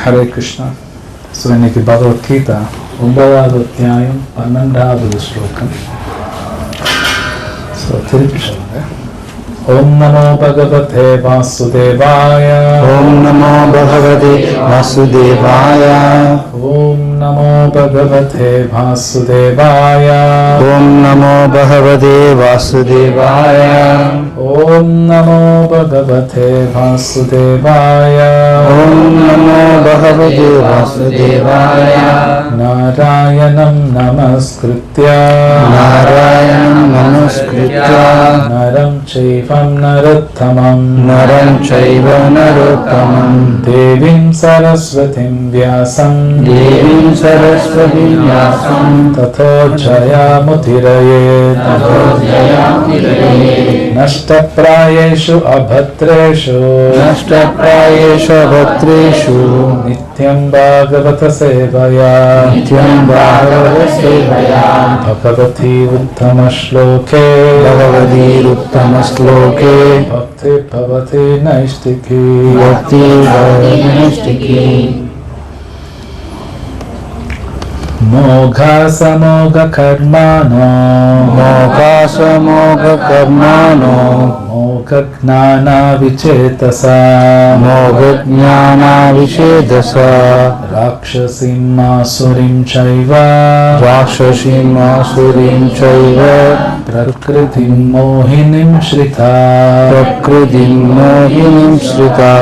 Hare Krishna. So இன்னைக்கு பகவத்கீதா 9வது அத்தியாயம் 12வது ஸ்லோகம். ஸோ திருப்பி சொல்லுங்க. ஓம் நமோ பகவதே வாசுதேவாய. ஓம் நமோ பகவதே வாசுதேவாய. ஓம் நமோ பகவதே வாசுதேவாய. ஓம் நமோ பகவதே வாசுதேவாய. ஓம் நமோ பகவதே வாசுதேவாய. ஓம் நமோ பகவதே வாசுதேவாய. நாராயணம் நமஸ்கிருத்ய நாராயணம் நமஸ்கிருத்ய நரம் சைவம் நரோத்தமம் நரம் சைவ நரோத்தமம் தேவீம் சரஸ்வதிம் வியாசம் தேவீம் சரஸ்வதீம் வியாசம் ததோ ஜயாமுதிரயேத் நஷ்டப்ராயேஷு அபத்ரேஷு நஷ்டப்ராயேஷு பத்ரேஷு நித்யம் பாகவத சேவயா நித்யம் பாகவத சேவயா பகவதி உத்தம ஸ்லோகே பகவதீருத்தம ஸ்லோகே பக்தி பவதி நைஷ்டிகி. பக்தி பவதி மோகாசமோக கர்மாணோ மோகாசமோக கர்மாணோ மோக ஞான விசேதசா மோக ஞான விசேதச ராட்சசிம் ஆசுரிம் சைவ ராட்சசீம் ஆசுரீம் சைவ பிரக்ருதிம் மோகினிம் ஸ்ரிதா. பிரக்ருதிம் மோகினிம் ஸ்ருதா.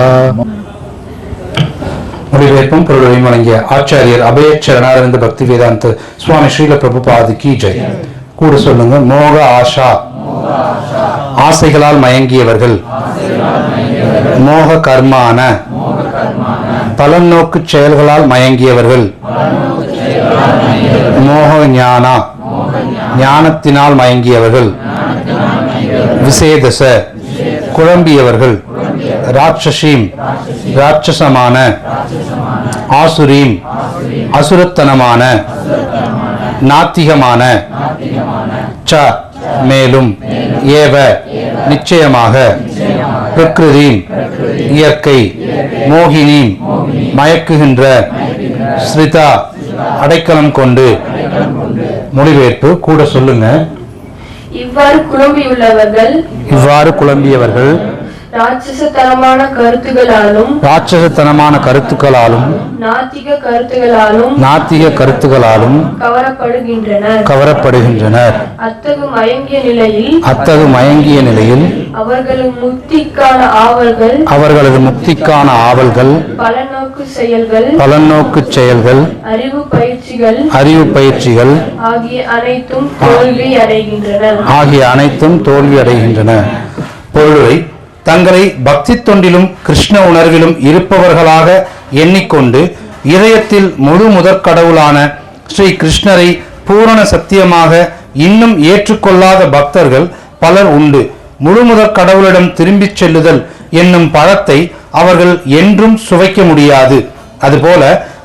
மொழிபெயர்ப்பும் பொருளையும் வழங்கிய ஆச்சாரியர் அபயச்சரணானந்த பக்தி வேதாந்த சுவாமி ஸ்ரீல பிரபுபாது கி ஜெய். கூட சொல்லுங்க. மோக ஆஷா, ஆசைகளால் மயங்கியவர்கள். மோக கர்மான, பலன் நோக்கு செயல்களால் மயங்கியவர்கள். மோக ஞானா, ஞானத்தினால் மயங்கியவர்கள். விசேதச, குழம்பியவர்கள். ராட்சசீம், ராட்சசமான. ஆசுரீம், அசுரத்தனமான. நாத்திகமான. ச, மேலும். ஏவ, நிச்சயமாக. பிரகிருதீம், இயற்கை. மோகினீம், மயக்குகின்ற. ஸ்ரிதா, அடைக்கலம் கொண்டு. மொழிபெயர்ப்பு கூட சொல்லுங்க. இவ்வாறு குழம்பியவர்கள் ராட்சசத்தனமான கருத்துகளாலும் நாத்திக கருத்துகளாலும் கவரப்படுகின்றனர். அத்தகு மயங்கிய நிலையில் அவர்களது முக்திக்கான ஆவல்கள், பலநோக்கு செயல்கள், அறிவு பயிற்சிகள் ஆகிய அனைத்தும் தோல்வி அடைகின்றன. பொருளை தங்களை பக்தி தொண்டிலும் கிருஷ்ண உணர்விலும் இருப்பவர்களாக எண்ணிக்கொண்டு இதயத்தில் முழு முதற்கடவுளான ஸ்ரீ கிருஷ்ணரை பூரண சத்தியமாக இன்னும் ஏற்றுக்கொள்ளாத பக்தர்கள் பலர் உண்டு. முழு முதற் கடவுளிடம் திரும்பிச் செல்லுதல் என்னும் பழத்தை அவர்கள் என்றும் சுவைக்க முடியாது. அதுபோல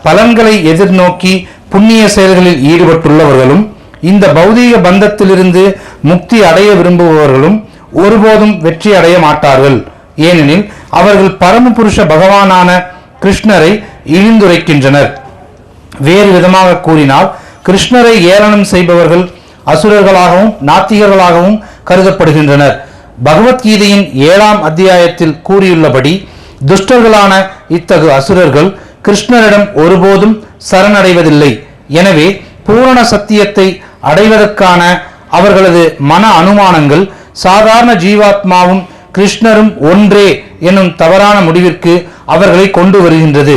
பலன்களை எதிர்நோக்கி புண்ணிய செயல்களில் ஈடுபட்டுள்ளவர்களும் இந்த பௌதீக பந்தத்திலிருந்து முக்தி அடைய விரும்புபவர்களும் ஒருபோதும் வெற்றி அடைய மாட்டார்கள். ஏனெனில் அவர்கள் பரமபுருஷ பகவானான கிருஷ்ணரை இழிந்துரைக்கின்றனர். வேறு விதமாக கூறினால், கிருஷ்ணரை ஏளனம் செய்பவர்கள் அசுரர்களாகவும் நாத்திகர்களாகவும் கருதப்படுகின்றனர். பகவத்கீதையின் 7ஆம் அத்தியாயத்தில் கூறியுள்ளபடி துஷ்டர்களான இத்தகு அசுரர்கள் கிருஷ்ணரிடம் ஒருபோதும் சரணடைவதில்லை. எனவே பூரண சத்தியத்தை அடைவதற்கான அவர்களது மன அனுமானங்கள் சாதாரண ஜீவாத்மாவும் கிருஷ்ணரும் ஒன்றே என்னும் தவறான முடிவிற்கு அவர்களை கொண்டு வருகின்றது.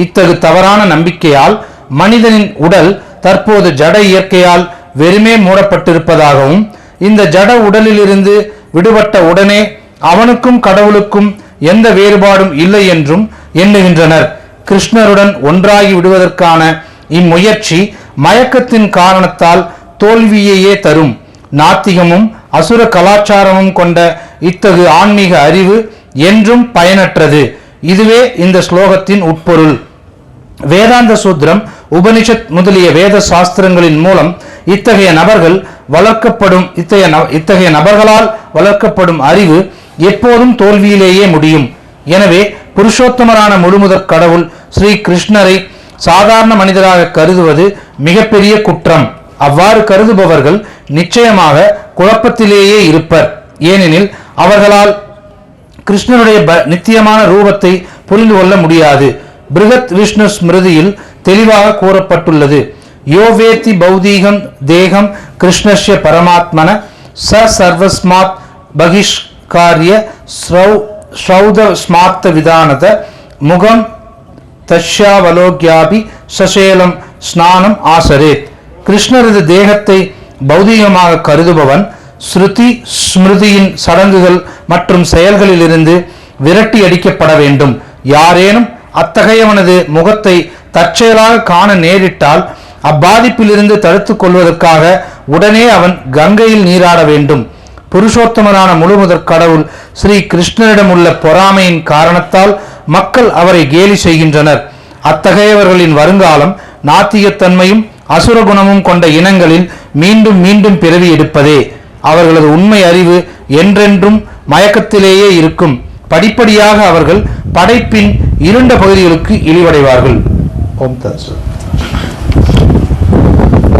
இத்தகு தவறான நம்பிக்கையால் மனிதனின் உடல் தற்போது ஜட இயற்கையால் வெறுமே மூடப்பட்டிருப்பதாகவும், இந்த ஜட உடலிலிருந்து விடுபட்ட உடனே அவனுக்கும் கடவுளுக்கும் எந்த வேறுபாடும் இல்லை என்றும் எண்ணுகின்றனர். கிருஷ்ணருடன் ஒன்றாகி விடுவதற்கான இம்முயற்சி மயக்கத்தின் காரணத்தால் தோல்வியையே தரும். நாத்திகமும் அசுர கலாச்சாரமும் கொண்ட இத்தகு ஆன்மீக அறிவு என்றும் பயனற்றது. இதுவே இந்த ஸ்லோகத்தின் உட்பொருள். வேதாந்த சூத்திரம், உபனிஷத் முதலிய வேத சாஸ்திரங்களின் மூலம் இத்தகைய நபர்களால் வளர்க்கப்படும் அறிவு எப்போதும் தோல்வியிலேயே முடியும். எனவே புருஷோத்தமரான முழுமுதற் கடவுள் ஸ்ரீ கிருஷ்ணரை சாதாரண மனிதராக கருதுவது மிகப்பெரிய குற்றம். அவ்வாறு கருதுபவர்கள் நிச்சயமாக குழப்பத்திலேயே இருப்பர். ஏனெனில் அவர்களால் கிருஷ்ணனுடைய நித்தியமான ரூபத்தை புரிந்து கொள்ள முடியாது. பிருகத் விஷ்ணு ஸ்மிருதியில் தெளிவாக கூறப்பட்டுள்ளது, யோவேத்தி பௌதீகம் தேகம் கிருஷ்ணஸ்ய பரமாத்மன ச சர்வஸ்மாத் பகிஷ்காரிய ஸ்ரௌத ஸ்மார்த்த விதானத முகம் தஷ்யாவலோக்யாபி சசேலம் ஸ்நானம் ஆசரேத். கிருஷ்ணரது தேகத்தை பௌதீகமாக கருதுபவன் ஸ்ருதி ஸ்மிருதியின் சடங்குகள் மற்றும் செயல்களிலிருந்து விரட்டி அடிக்கப்பட வேண்டும். யாரேனும் அத்தகையவனது முகத்தை தற்செயலாக காண நேரிட்டால் அப்பாதிப்பிலிருந்து தடுத்துக் கொள்வதற்காக உடனே அவன் கங்கையில் நீராட வேண்டும். புருஷோத்தமனான முழுமுதற் கடவுள் ஸ்ரீ கிருஷ்ணனிடம் உள்ள பொறாமையின் காரணத்தால் மக்கள் அவரை கேலி செய்கின்றனர். அத்தகையவர்களின் வருங்காலம் நாத்திகத்தன்மையும் அசுரகுணமும் கொண்ட இனங்களில் மீண்டும் மீண்டும் பிறவி எடுப்பதே. அவர்களது உண்மை அறிவு என்றென்றும் மயக்கத்திலேயே இருக்கும். படிப்படியாக அவர்கள் படைப்பின் இருண்ட பகுதிகளுக்கு இழிவடைவார்கள். ஓம் தத்சத்.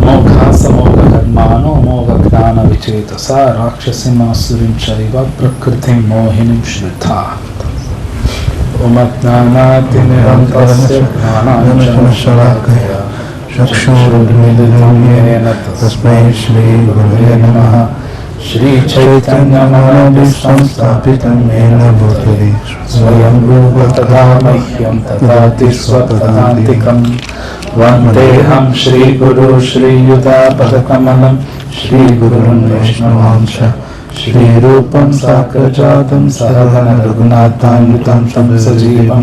मोघासमोघकर्माणो मोघज्ञानविचेतसा राक्षसीमासुरीं चैव प्रकृतिं मोहिनीं श्रुता उमज्ञानातिनिरन्तरस्य ज्ञानाञ्जनशलाकया चक्षुरुन्मीलितं येन तस्मै श्रीगुरवे नमः. श्रीचैतन्यमनोभीष्टं स्थापितं येन भूतले स्वयं रूपतथा मह्यं ददाति स्वपदान्तिकम्. वन्देऽहं श्रीगुरु श्रीयुतापदकमलं श्रीगुरुन् वैष्णवांश श्रीरूपं साग्रजातं सहगण रघुनाथान्वितं तं सजीवं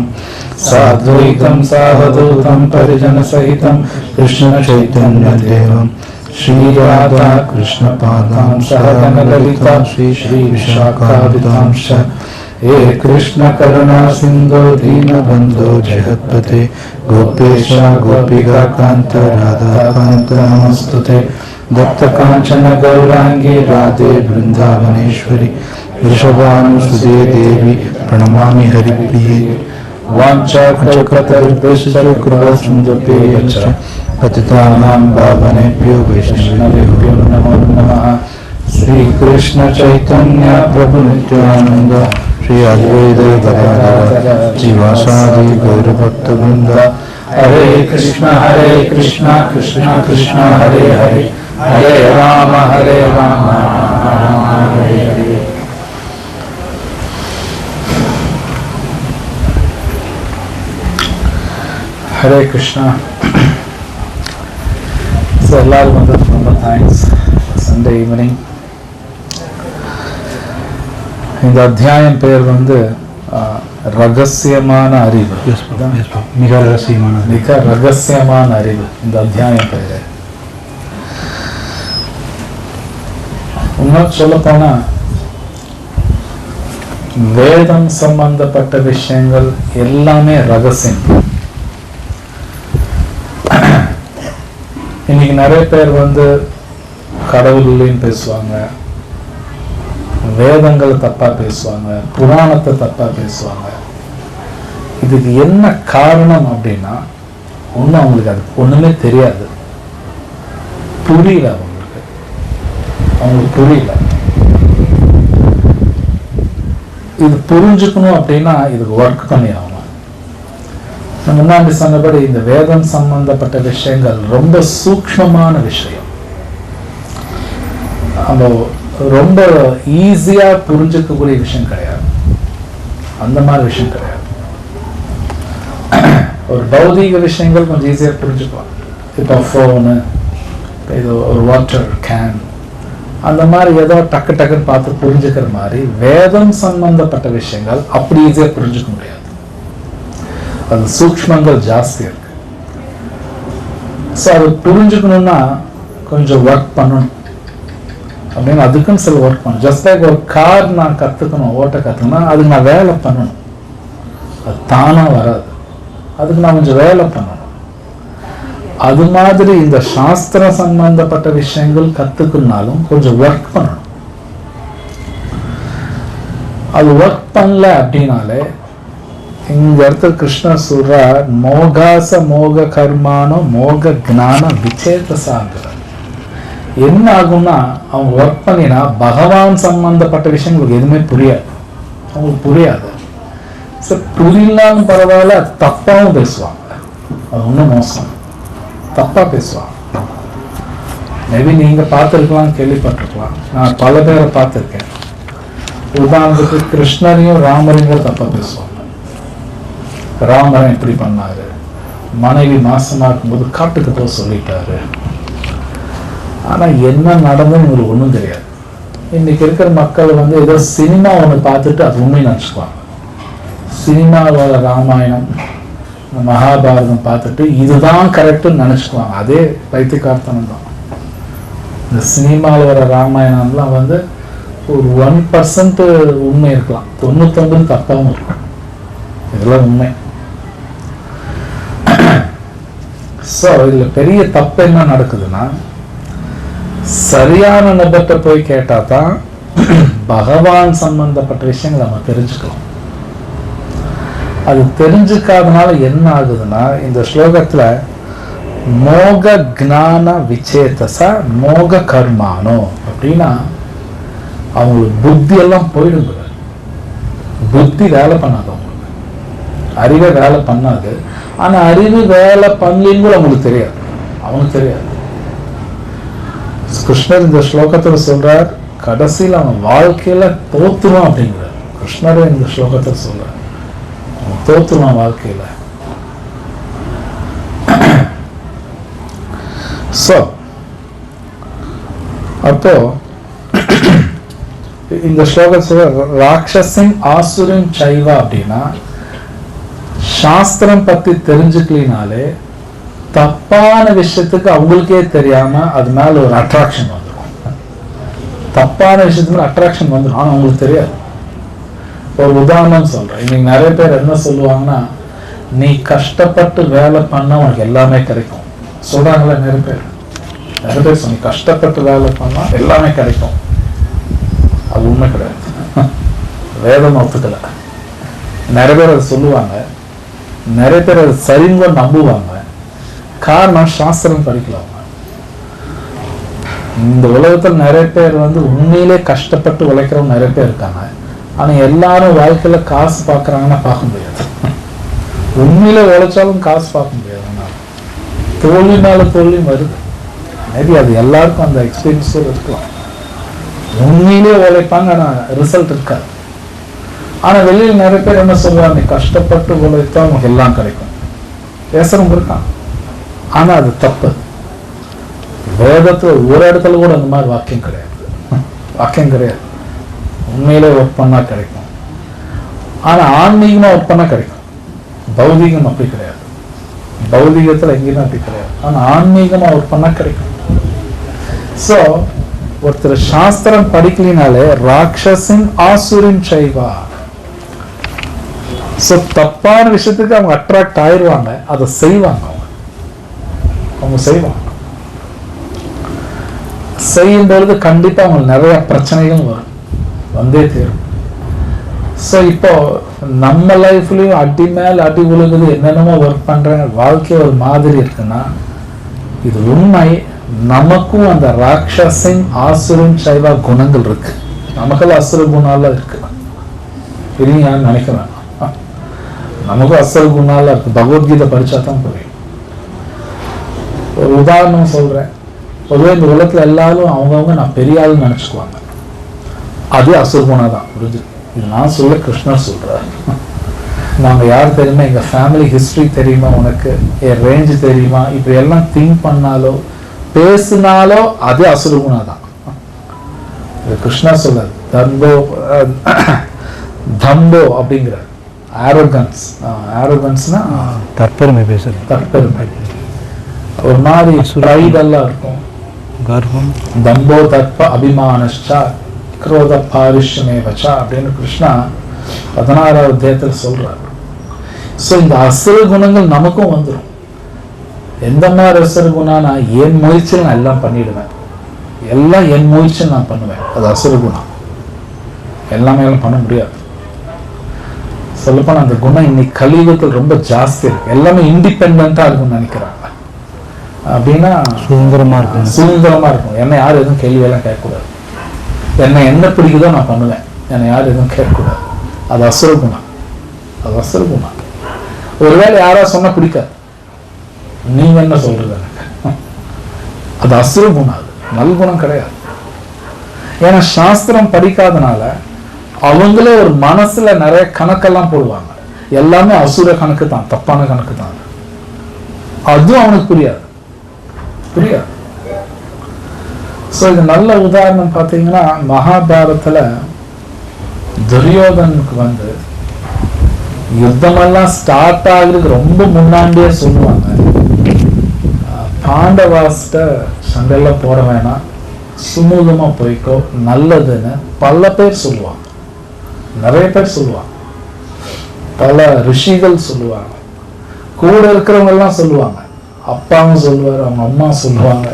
साद्वैतं सावधूतं परिजनसहितं कृष्णचैतन्यदेवं श्रीराधा कृष्णपादां सहगण ललिता श्रीविशाखादितांश. हे कृष्ण करुणा सिंधु दीनबंधो जगत्पते गोपेश गोपिका कांत राधा कांत नमस्तुते. दत्त कांचन गौरांगी राधे वृंदावनेश्वरी वृषभानुसुते देवी प्रणमामि हरिप्रिये. वाञ्छाकल्पतरुभ्यश्च कृपासिन्धुभ्यश्च पतितानां पावनेभ्यो वैष्णवेभ्यो नमो नमः. श्री कृष्ण चैतन्य प्रभु नित्यानंद श्री अद्वैत गदाधर श्रीवासादि गौरभक्तवृंद. हरे कृष्ण कृष्ण कृष्ण हरे हरे हरे राम राम हरे हरे. हरे कृष्णा. எல்லாரும் வந்து ரொம்ப தேங்க்ஸ். சண்டே ஈவினிங் இந்த அத்தியாயம் பேர் வந்து ரகசியமான அறிவு. மிக ரகசியமான அறிவு இந்த அத்தியாயம் பேரு. இன்னும் சொல்ல போனா வேதம் சம்பந்தப்பட்ட விஷயங்கள் எல்லாமே ரகசியம். இன்னைக்கு நிறைய பேர் வந்து கடவுளையும் பேசுவாங்க, வேதங்களை தப்பா பேசுவாங்க, புராணத்தை தப்பா பேசுவாங்க. இதுக்கு என்ன காரணம் அப்படின்னா ஒன்றும் அவங்களுக்கு அது ஒண்ணுமே தெரியாது, புரியல. அவங்களுக்கு புரியல. இது புரிஞ்சுக்கணும் அப்படின்னா இதுக்கு ஒர்க் பண்ணி ஆகணும். முன்னாடி சொன்னபடி இந்த வேதம் சம்பந்தப்பட்ட விஷயங்கள் ரொம்ப சூக்ஷ்மமான விஷயம். நம்ம ரொம்ப ஈஸியா புரிஞ்சுக்கக்கூடிய விஷயம் கிடையாது. அந்த மாதிரி விஷயம் கிடையாது. ஒரு பௌதீக விஷயங்கள் கொஞ்சம் ஈஸியா புரிஞ்சுக்கலாம். இப்போ ஃபோனு, இது ஒரு வாட்டர் கேன், அந்த மாதிரி ஏதோ டக்கு டக்குன்னு பார்த்து புரிஞ்சுக்கிற மாதிரி வேதம் சம்பந்தப்பட்ட விஷயங்கள் அப்படி ஈஸியா புரிஞ்சுக்க முடியாது. அது சூக்ஷ்மங்கள் ஜாஸ்தி இருக்கு. ஸோ அது புரிஞ்சுக்கணும்னா கொஞ்சம் ஒர்க் பண்ணணும் அப்படின்னு அதுக்குன்னு சில ஒர்க் பண்ணணும். ஜஸ்ட் லைக் ஒரு கார் நான் கற்றுக்கணும், ஓட்ட கற்றுக்கணும்னா அதுக்கு நான் வேலை பண்ணணும். அது தானாக வராது, அதுக்கு நான் கொஞ்சம் வேலை பண்ணணும். அது மாதிரி இந்த சாஸ்திர சம்பந்தப்பட்ட விஷயங்கள் கற்றுக்கணும்னாலும் கொஞ்சம் ஒர்க் பண்ணணும். அது ஒர்க் பண்ணல அப்படின்னாலே இந்த இடத்துல கிருஷ்ணர் சொல்றார் மோகாச மோக கர்மானோ மோக ஞான விசேதசாங்கிறார். என்ன ஆகும்னா அவங்க ஒர்க் பண்ணினா பகவான் சம்பந்தப்பட்ட விஷயங்களுக்கு எதுவுமே புரியாது, அவங்களுக்கு புரியாது. சரி, புரியலான்னு பரவாயில்ல, தப்பாவும் பேசுவாங்க. அது ஒன்றும் மோசம், தப்பா பேசுவாங்க. மேபி நீங்க பார்த்துருக்கலாம், கேள்விப்பட்டிருக்கலாம். நான் பல பேரை பார்த்துருக்கேன். உதாரணத்துக்கு கிருஷ்ணரையும் ராமரையும் தப்பா பேசுவாங்க. ராமரன் இப்படி பண்ணாரு, மனைவி மாசமா இருக்கும்போது காட்டுக்கு போக சொல்லிட்டாரு. ஆனா என்ன நடந்ததுன்னு உங்களுக்கு ஒன்றும் தெரியாது. இன்னைக்கு இருக்கிற மக்கள் ஏதோ சினிமா ஒன்று பார்த்துட்டு அது உண்மை நினச்சிக்குவாங்க. சினிமாவோட ராமாயணம் மகாபாரதம் பார்த்துட்டு இதுதான் கரெக்டுன்னு நினச்சிக்குவாங்க. அதே பைத்தியக்காரத்தனம் தான். இந்த சினிமாவில் வர ராமாயணம்லாம் ஒரு 1% உண்மை இருக்கலாம், 99 தப்பாகவும் இருக்கும். இதெல்லாம் உண்மை. ஸோ இதில் பெரிய தப்பு என்ன நடக்குதுன்னா, சரியான நபர்கிட்ட போய் கேட்டா தான் பகவான் சம்பந்தப்பட்ட விஷயங்கள் நம்ம தெரிஞ்சுக்கலாம். அது தெரிஞ்சுக்காதனால என்ன ஆகுதுன்னா, இந்த ஸ்லோகத்துல மோக ஞான விசேதச மோக கர்மானோ அப்படின்னா அவங்களுக்கு புத்தி எல்லாம் போயிடுங்க. புத்தி வேலை பண்ணாது, அவங்களுக்கு அறிவை வேலை பண்ணாது. ஆனா அறிவு வேலை பண்ணலின்னு அவங்களுக்கு தெரியாது, அவனுக்கு தெரியாது. கிருஷ்ணர் இந்த ஸ்லோகத்துல சொல்றார், கடைசியில் அவன் வாழ்க்கையில தோத்துருவான் அப்படிங்கிறார். கிருஷ்ணரே இந்த ஸ்லோகத்தில் சொல்றார், அவன் தோத்துருவான் வாழ்க்கையில. சோ அப்போ இந்த ஸ்லோகத்துல ராட்சசின் ஆசுரன் சைவா அப்படின்னா சாஸ்திரம் பத்தி தெரிஞ்சுக்கலினாலே தப்பான விஷயத்துக்கு அவங்களுக்கே தெரியாம அது மேல ஒரு அட்ராக்ஷன் வந்துடும். தப்பான விஷயத்துக்கு அட்ராக்ஷன் வந்துடும், ஆனா அவங்களுக்கு தெரியாது. ஒரு உதாரணம் சொல்றேன். இன்னைக்கு நிறைய பேர் என்ன சொல்லுவாங்கன்னா, நீ கஷ்டப்பட்டு வேலை பண்ணா உனக்கு எல்லாமே கிடைக்கும் சொல்றாங்களே. நிறைய பேர் சொல்லி கஷ்டப்பட்டு வேலை பண்ணா எல்லாமே கிடைக்கும். அது உண்மை கிடையாது. வேதம் ஒத்துக்கல. நிறைய பேர் அதை சொல்லுவாங்க, நிறைய பேர் அதை சரிங்க நம்புவாங்க. காரணம் சாஸ்திரம் படிக்கலாம். இந்த உலகத்தில் நிறைய பேர் உண்மையிலே கஷ்டப்பட்டு உழைக்கிறவங்க நிறைய பேர் இருக்காங்க. ஆனா எல்லாரும் வாழ்க்கையில காசு பார்க்கறாங்கன்னா பார்க்க முடியாது. உண்மையில உழைச்சாலும் காசு பார்க்க முடியாது. தோல்வி மேல தோல்வி வருது. மேபி அது எல்லாருக்கும் அந்த எக்ஸ்பீரியன்ஸ் இருக்கலாம். உண்மையிலே உழைப்பாங்க, ஆனா ரிசல்ட் இருக்காது. ஆனா வெளியில் நிறைய பேர் என்ன சொல்லுவாங்க, கஷ்டப்பட்டு உழைத்தா உங்களுக்கு எல்லாம் கிடைக்கும் பேசுறவங்க இருக்காங்க. ஆனா அது தப்பு. வேதத்துல ஒரு இடத்துல கூட அந்த மாதிரி வாக்கியம் கிடையாது. உண்மையிலே ஒர்க் பண்ணா கிடைக்கும். ஆனா ஆன்மீகமா ஒர்க் பண்ணா கிடைக்கும். பௌதிகம் அப்படி கிடையாது. பௌதிகத்துல எங்கேயுமே அப்படி கிடையாது. ஆனா ஆன்மீகமா ஒர்க் பண்ணா கிடைக்கும். சோ ஒருத்தர் சாஸ்திரம் படிக்கலினாலே ராட்சசின் ஆசுரின் சைவா. சோ தப்பான விஷயத்துக்கு அவங்க அட்ராக்ட் ஆயிடுவாங்க, அதை செய்வாங்க. அவங்க செய்வாங்க. செய்யும் பொழுது கண்டிப்பா அவங்களுக்கு நிறைய பிரச்சனைகள் வரும், வந்தே தீரும். ஸோ இப்போ நம்ம லைஃப்லயும் அடி மேல் அடி உழுகுது, என்னென்னமோ ஒர்க் பண்றாங்க, வாழ்க்கை ஒரு மாதிரி இருக்குன்னா இது உண்மை. நமக்கும் அந்த ராட்சசின் ஆசுரன் சைவா குணங்கள் இருக்கு. நமக்கெல்லாம் அசுர குணால இருக்கு. இல்லைங்க நினைக்கிறேன், நமக்கும் அசுர குணால இருக்கு. பகவத்கீதை படிச்சா தான் புரியும். ஒரு உதாரணம் சொல்றேன். பொதுவாக இந்த உலகத்துல எல்லாரும் அவங்கவுங்க நான் பெரிய ஆள் நினைச்சுக்குவாங்க. அது அசுரகுணா தான். புரிஞ்சு? இது நான் சொல்ல, கிருஷ்ணர் சொல்றார். நாங்க யார் தெரியுமா, எங்க ஃபேமிலி ஹிஸ்டரி தெரியுமா, உனக்கு என் ரேஞ்ச் தெரியுமா, இப்படி எல்லாம் திங்க் பண்ணாலோ பேசினாலோ அது அசுரகுணா தான். கிருஷ்ணர் சொல்ல தம்போ அப்படிங்கிற ஆரோகன்ஸ். ஆரோகன்ஸ்னா தற்பெருமை பேசுறது. தற்பெருமை ஒரு மாதிரி ப்ரைட் எல்லாம் இருக்கும். கர்வம். தம்போ தர்ப்ப அபிமானஷ்சா கிரோத பாரிஷ்யமே வச்சா அப்படின்னு கிருஷ்ணா 16வது அத்தியாயத்தில் சொல்றாரு. ஸோ இந்த அசுர குணங்கள் நமக்கும் வந்துடும். எந்த மாதிரி அசுர குணம், நான் என் முயற்சியில் நான் எல்லாம் பண்ணிடுவேன், எல்லாம் என் முயற்சியில் நான் பண்ணுவேன், அது அசுர குணம். எல்லாமே எல்லாம் பண்ண முடியாது. சொல்லப்போனால் அந்த குணம் இன்னைக்கு கலியுகத்தில் ரொம்ப ஜாஸ்தி இருக்கு. எல்லாமே இண்டிபெண்டாக இருக்கும்னு நினைக்கிறாங்க. அப்படின்னா சுதந்திரமா இருக்கும். சுதந்திரமா இருக்கும். என்னை யாரும் எதுவும் கேள்வியெல்லாம் கேட்கக்கூடாது. என்னை என்ன பிடிக்குதோ நான் பண்ணுவேன். என்னை யாரும் எதுவும் கேட்கக்கூடாது. அது அசுர குணம். அது அசுர குணம். ஒருவேளை யாராவது சொன்னா பிடிக்காது, நீங்க என்ன சொல்றது எனக்கு, அது அசுர குணம். அது நல்குணம் கிடையாது. ஏன்னா சாஸ்திரம் படிக்காதனால அவங்களே ஒரு மனசுல நிறைய கணக்கெல்லாம் போடுவாங்க. எல்லாமே அசுர கணக்கு தான், தப்பான கணக்கு தான். அதுவும் அவனுக்கு புரியாது. ஸோ இது நல்ல உதாரணம் பார்த்தீங்கன்னா, மகாபாரதத்துல துரியோதனுக்கு யுத்தமெல்லாம் ஸ்டார்ட் ஆகுறதுக்கு ரொம்ப முன்னாடியே சொல்லுவாங்க, பாண்டவாஸ்ட சண்டையெல்லாம் போட வேணாம், சுமூகமா போய்க்கோ, நல்லதுன்னு பல பேர் சொல்லுவாங்க. நிறைய பேர் சொல்லுவாங்க. பல ரிஷிகள் சொல்லுவாங்க. கூட இருக்கிறவங்க எல்லாம் சொல்லுவாங்க. அப்பாவும் சொல்லுவார், அவங்க அம்மா சொல்லுவாங்க,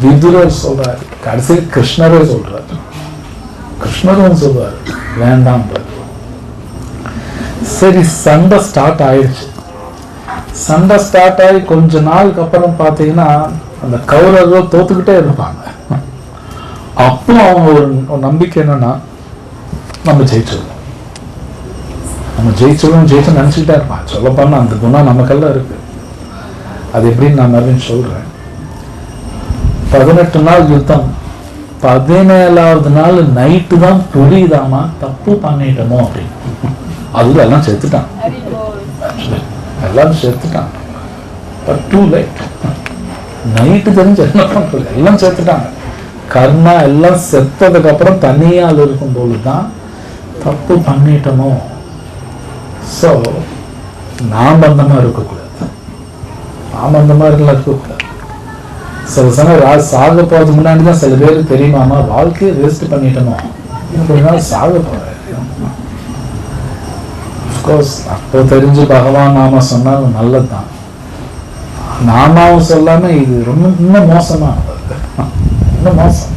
விதுரர் சொல்றாரு, கடைசி கிருஷ்ணரே சொல்றாரு. கிருஷ்ணரும் சொல்லுவார் வேண்டாம். சரி, சண்டை ஸ்டார்ட் ஆயிடுச்சு. சண்டை ஸ்டார்ட் ஆகி கொஞ்ச நாளுக்கு அப்புறம் பார்த்தீங்கன்னா அந்த கௌரவர்கள் தோத்துக்கிட்டே இருப்பாங்க. அப்போ அவங்க ஒரு நம்பிக்கை என்னன்னா, நம்ம ஜெயிச்சிருவோம் நினைச்சுக்கிட்டே இருப்பான். சொல்ல போனா அந்த குணம் நமக்கெல்லாம் இருக்கு. அது எப்படின்னு நான் மறுபடியும் சொல்றேன். 18 நாள் யுத்தம், 17வது நாள் நைட்டு தான் புரியுதாமா தப்பு பண்ணிட்டோமோ அப்படின்னு. அதுல எல்லாம் செத்துட்டான், எல்லாரும் செத்துட்டான். Two light. நைட்டு தெரிஞ்சு என்ன பண்றது, எல்லாம் செத்துட்டாங்க. கர்ணா எல்லாம் செத்ததுக்கு அப்புறம் தனியால் இருக்கும் போதுதான் தப்பு பண்ணிட்டோமோ. ஸோ நாம் அந்த மாதிரி இருக்கக்கூடாது. நாம் அந்த மாதிரிலாம் இருக்கக்கூடாது. சில சமயம் சாக போறதுக்கு முன்னாடி தான் சில பேருக்கு தெரியுமாமா வாழ்க்கையை வேஸ்ட் பண்ணிட்டோமோ, கொஞ்ச நாள் சாக போறேன். அப்போ தெரிஞ்சு பகவான் நாம சொன்னாலும் நல்லதுதான். நாமாவும் சொல்லாம இது ரொம்ப இன்னும் மோசமானது, இன்னும் மோசம்.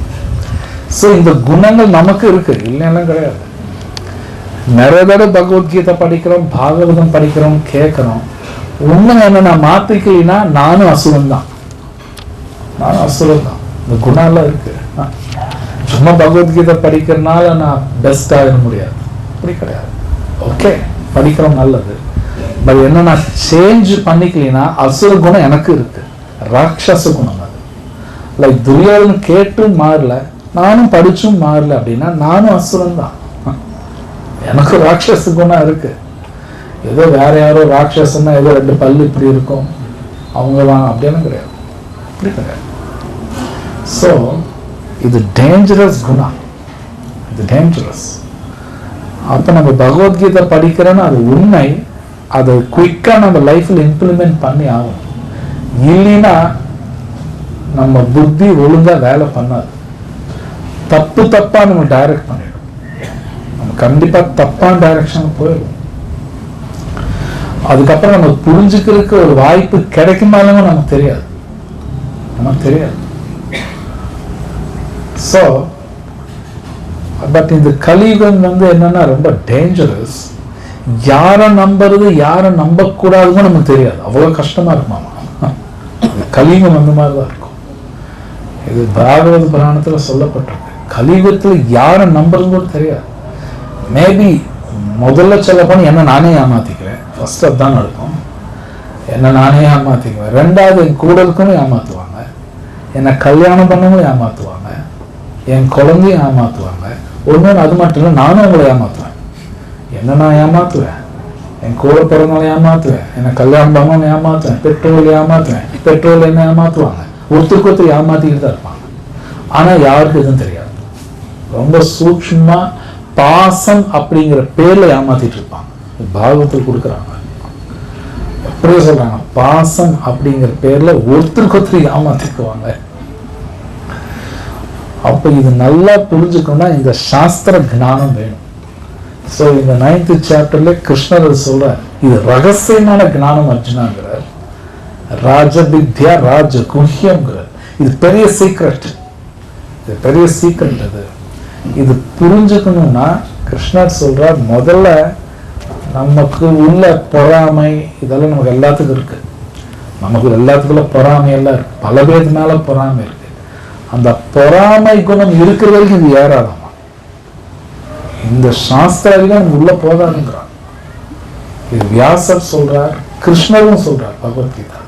ஸோ இந்த குணங்கள் நமக்கு இருக்கு, இல்லைன்னா கிடையாது. நிறைய தடவை பகவத்கீதை படிக்கிறோம், பாகவதம் படிக்கிறோம், கேட்கிறோம். உண்மை என்ன, நான் மாத்திக்கலைன்னா நானும் அசுரன் தான். இந்த குணம் எல்லாம் இருக்கு. சும்மா பகவத்கீதை படிக்கிறதுனால நான் பெஸ்ட் ஆகிட முடியாது, அப்படி கிடையாது. ஓகே, படிக்கிறோம் நல்லது. பட் என்ன, நான் சேஞ்ச் பண்ணிக்கலைன்னா அசுர குணம் எனக்கு இருக்கு, ராட்சச குணம். அது லைக் துரியோதன் கேட்டும் மாறல, நானும் படிச்சும் மாறல அப்படின்னா நானும் அசுரன் தான். எனக்கு ராட்சச குணம் இருக்கு. ஏதோ வேற யாரோ ராட்சசன்னா ஏதோ 2 பல்லு இப்படி இருக்கும் அவங்க தான், அப்படியெல்லாம் கிடையாது, அப்படி கிடையாது. ஸோ இது டேஞ்சரஸ் குணம், இது டேஞ்சரஸ். அப்போ நம்ம பகவத்கீதை படிக்கிறோன்னா அது உண்மை, அதை குயிக்காக நம்ம லைஃப்பில் இம்ப்ளிமெண்ட் பண்ணி ஆகும். இல்லைன்னா நம்ம புத்தி ஒழுங்காக வேலை பண்ணாது, தப்பா நம்ம டைரக்ட் பண்ணிடும். நம்ம கண்டிப்பாக தப்பான டைரக்ஷன் போயிடும். அதுக்கப்புறம் நம்ம புரிஞ்சுக்கிறதுக்கு ஒரு வாய்ப்பு கிடைக்குமாலும் நமக்கு தெரியாது. ஸோ பட் இந்த கலியுகம் என்னன்னா ரொம்ப டேஞ்சரஸ். யாரை நம்புறது யாரை நம்பக்கூடாதுன்னு நமக்கு தெரியாது. அவ்வளோ கஷ்டமா இருக்குமாமா. கலியுகம் அந்த மாதிரி தான் இருக்கும். இது பாகவத புராணத்தில் சொல்லப்பட்டிருக்கு. கலியுகத்தில் யாரை நம்புறது கூட தெரியாது. மேபி முதல்ல சொல்ல போனால் என்ன நானே ஏமாத்திக்கிறேன், ஃபர்ஸ்ட் அதுதான் நடக்கும். என்ன நானே ஏமாத்திக்குவேன். ரெண்டாவது என் கூட இருக்கணும் ஏமாத்துவாங்க, என்னை கல்யாணம் பண்ணவும் ஏமாத்துவாங்க, என் குழந்தையும் ஏமாத்துவாங்க. ஒன்று அது மட்டும் இல்லை, நானும் அவங்களை ஏமாத்துவேன். என்ன நான் ஏமாத்துவேன், என் கூட பிறந்தவங்களை ஏமாத்துவேன், என்னை கல்யாணம் பண்ணவங்க ஏமாத்துவேன், பெட்ரோல் என்ன ஏமாத்துவாங்க. ஒருத்தருக்கு ஒருத்தர் ஏமாத்திக்கிட்டு தான் இருப்பாங்க. ஆனால் யாருக்கு எதுவும் தெரியாது. ரொம்ப சூக்ஷ்மா பாசம் அப்படிங்கிற பேர்ல ஏமாத்திட்டு இருப்பாங்க. பாகவத்தில் கொடுக்குறாங்க, அப்படியே சொல்றாங்க, பாசம் அப்படிங்கிற பேர்ல ஒருத்தருக்கு ஒருத்தர் ஏமாத்திக்குவாங்க. அப்ப இது நல்லா புரிஞ்சுக்கணும்னா இந்த சாஸ்திர ஞானம் வேணும். ஸோ இந்த 9th சாப்டர்ல கிருஷ்ணர் சொல்றார், இது ரகசியமான ஞானம் அர்ஜுனாங்கிறார். ராஜவித்யா ராஜ குஹ்யம்ங்கிறார். இது பெரிய சீக்ரெட், இது புரிஞ்சுக்கணும்னா கிருஷ்ணர் சொல்றார், முதல்ல நமக்கு உள்ள பொறாமை இதெல்லாம் நமக்கு எல்லாத்துக்கும் இருக்கு. நமக்கு எல்லாத்துக்குள்ள பொறாமை எல்லாம் இருக்கு. பல பேருக்கு மேல பொறாமை இருக்கு. அந்த பொறாமை குணம் இருக்கிற வரைக்கும் இது ஏறாதாமா. இந்த சாஸ்திரம் உள்ள போதாதுங்கிறான். இது வியாசர் சொல்றார், கிருஷ்ணரும் சொல்றார் பகவத்கீதா.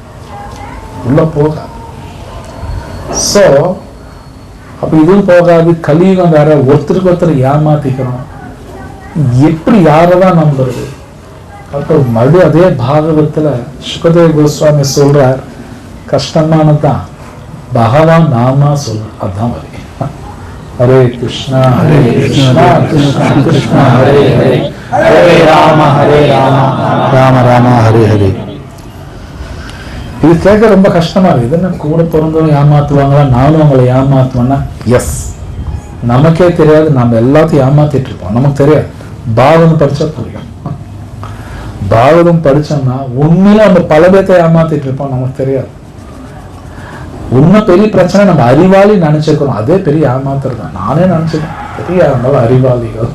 உள்ள போகாது. சோ அப்ப இதுவும் போகாது. கலியுகம் வேற, ஒருத்தருக்கு ஒருத்தர் ஏமாத்திக்கிறோம். எப்படி யாரதான் நம்புறது? அப்புறம் மறு அதே பாகவத்துல சுகதேவ கோஸ்வாமி சொல்றார், கஷ்டமானதுதான், பகவான் நாமா சொல்லு, அதான் வரி. ஹரே கிருஷ்ணா ஹரே கிருஷ்ணா கிருஷ்ணா கிருஷ்ணா ஹரே ஹரே, ஹரே ராம ராம ராம ஹரே ஹரே. இது கேட்க ரொம்ப கஷ்டமா இருக்கு. இது என்ன கூட பிறந்தவங்க ஏமாத்துவாங்களா, நானும் அவங்களை ஏமாத்துவேன்னா? எஸ், நமக்கே தெரியாது. நம்ம எல்லாத்தையும் ஏமாத்திட்டு இருப்போம், நமக்கு தெரியாது. பாகவதம் படிச்சா புரியும். பாகவதம் படிச்சோம்னா உண்மையில நம்ம பல பேர்த்தை ஏமாத்திட்டு இருப்போம், நமக்கு தெரியாது. உண்மை பெரிய பிரச்சனை நம்ம அறிவாளி நினைச்சுக்கிறோம், அதே பெரிய ஏமாத்துறது தான். நானே நினைச்சுக்கிறேன் பெரிய அறிவாளிகள்.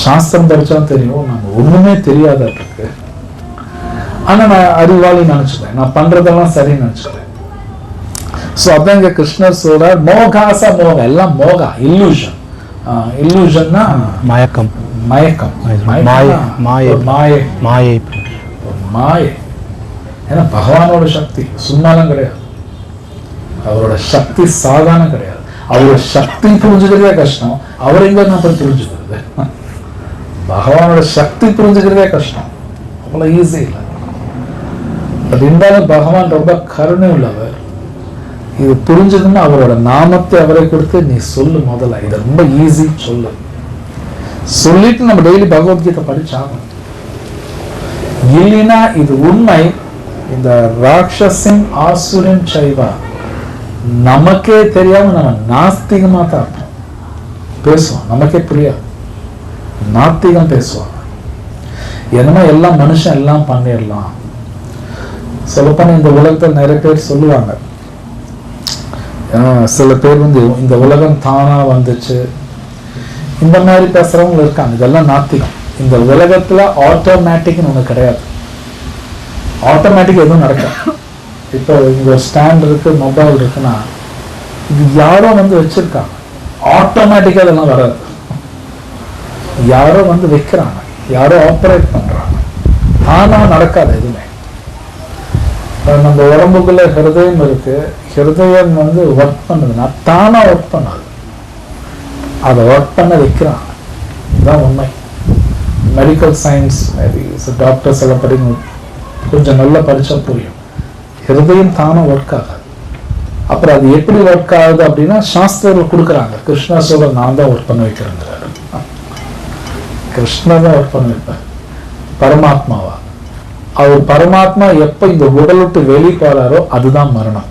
சாஸ்திரம் படிச்சா தெரியும் நம்ம ஒண்ணுமே தெரியாத இருக்கு. ஆனா நான் அறிவாளி நினைச்சுக்கிறேன், நான் பண்றதெல்லாம் சரின்னு நினைச்சுக்கிறேன். சோ அதான் இங்க கிருஷ்ணர் சொல்றார், மோகாசா மோக, எல்லாம் மோகா, இல்லூஷன். இல்லூஷன்னா மயக்கம், மயக்கம், மாயை. மாயை. ஏன்னா பகவானோட சக்தி சும்மாலாம் கிடையாது. அவரோட சக்தி சாதாரண கிடையாது. அவரோட சக்தி புரிஞ்சுக்கிறதே கஷ்டம். அவர் எங்க நம்ம புரிஞ்சுக்கிறது? பகவானோட சக்தி புரிஞ்சுக்கிறதே கஷ்டம், அவ்வளவு ஈஸி இல்லை. பட் இருந்தாலும் பகவான் ரொம்ப கருணை உள்ளவர். இது புரிஞ்சுக்கணும்னா அவரோட நாமத்தை அவரை கொடுத்து நீ சொல்லு முதல்ல, இது ரொம்ப ஈஸி சொல்லு. சொல்லிட்டு நம்ம டெய்லி பகவத்கீதை படிச்சாகணும். இல்லைன்னா இது உண்மை. இந்த ராட்சசின் ஆசுரன் சைவா நமக்கே தெரியாம நம்ம நாஸ்திகமா தான் இருப்போம், பேசுவோம், நமக்கே புரியாது. நாத்திகம் பேசுவாங்க, என்னமோ எல்லாம் மனுஷன் எல்லாம் பண்ணிடலாம். சொல்லப்போனா இந்த உலகத்தில் நிறைய பேர் சொல்லுவாங்க, சில பேர் வந்து இந்த உலகம் தானா வந்துச்சு, இந்த மாதிரி பேசுறவங்க இருக்காங்க. இதெல்லாம் நாத்திகம். இந்த உலகத்துல ஆட்டோமேட்டிக்னு ஒண்ணு கிடையாது. ஆட்டோமேட்டிக் எதுவும் நடக்காது. இப்போ இங்க ஒரு ஸ்டாண்ட் இருக்கு, மொபைல் இருக்குன்னா இது யாரோ வந்து வச்சிருக்காங்க. ஆட்டோமேட்டிக்கா இதெல்லாம் வராது. யாரோ வந்து வைக்கிறாங்க, யாரோ ஆப்ரேட் பண்றாங்க. தானா நடக்காது எதுவுமே. நம்ம உடம்புக்குள்ள ஹிருதயம் இருக்கு. ஹிருதயம் வந்து ஒர்க் பண்ணுதுன்னா தானா ஒர்க் பண்ணாது, அதை ஒர்க் பண்ண வைக்கிறாங்க. இதுதான் உண்மை. மெடிக்கல் சயின்ஸ் டாக்டர்ஸ் எல்லாம் படிக்கணும், கொஞ்சம் நல்லா படிச்சா புரியும். ஹிருதயம் தானா ஒர்க் ஆகாது. அப்புறம் அது எப்படி ஒர்க் ஆகுது அப்படின்னா சாஸ்திரங்கள் கொடுக்குறாங்க. கிருஷ்ணா சொல்ற நான் தான் ஒர்க் பண்ண வைக்கிறேங்கிறாரு. கிருஷ்ணா தான் ஒர்க் பண்ண வைப்பார். பரமாத்மாவா அவர் பரமாத்மா எப்ப இந்த உடல் விட்டு வெளியே போறாரோ அதுதான் மரணம்.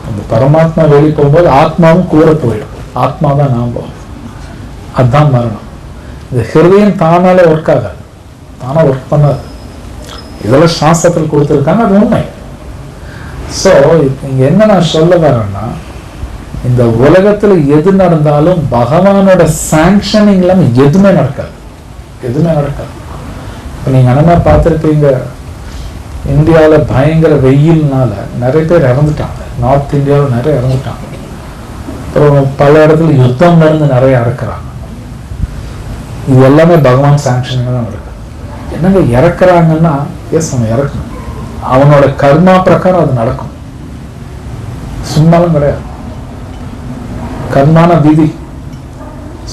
அந்த பரமாத்மா வெளியே போகும்போது ஆத்மாவும் கூட போயிடும். ஆத்மா தான் நாம் போகும், அதுதான் மரணம். இந்த ஹிருதயம் தானாலே ஒர்க் ஆகாது, தானா ஒர்க் பண்ணாது. இதெல்லாம் சாஸ்திரத்தில் கொடுத்துருக்காங்க, அது உண்மை. ஸோ இங்க என்ன நான் சொல்ல வரேன்னா, இந்த உலகத்துல எது நடந்தாலும் பகவானோட சாங்ஷனிங் இல்லாம எதுவுமே நடக்காது, எதுவுமே நடக்காது. இப்போ நீங்க என்னமா பார்த்துருப்பீங்க, இந்தியாவில் பயங்கர வெயில்னால நிறைய பேர் இறந்துட்டாங்க. நார்த் இந்தியாவில் நிறைய இறந்துட்டாங்க. அப்புறம் பல இடத்துல யுத்தம் நடந்து நிறைய இறக்குறாங்க. இது எல்லாமே பகவான் சாங்ஷனிங் தான் இருக்கு. என்னங்க இறக்குறாங்கன்னா, எஸ் அவன் இறக்கணும், அவனோட கர்மா பிரகாரம் அது நடக்கும், சும்மாலும் கிடையாது. கர்மான விதி.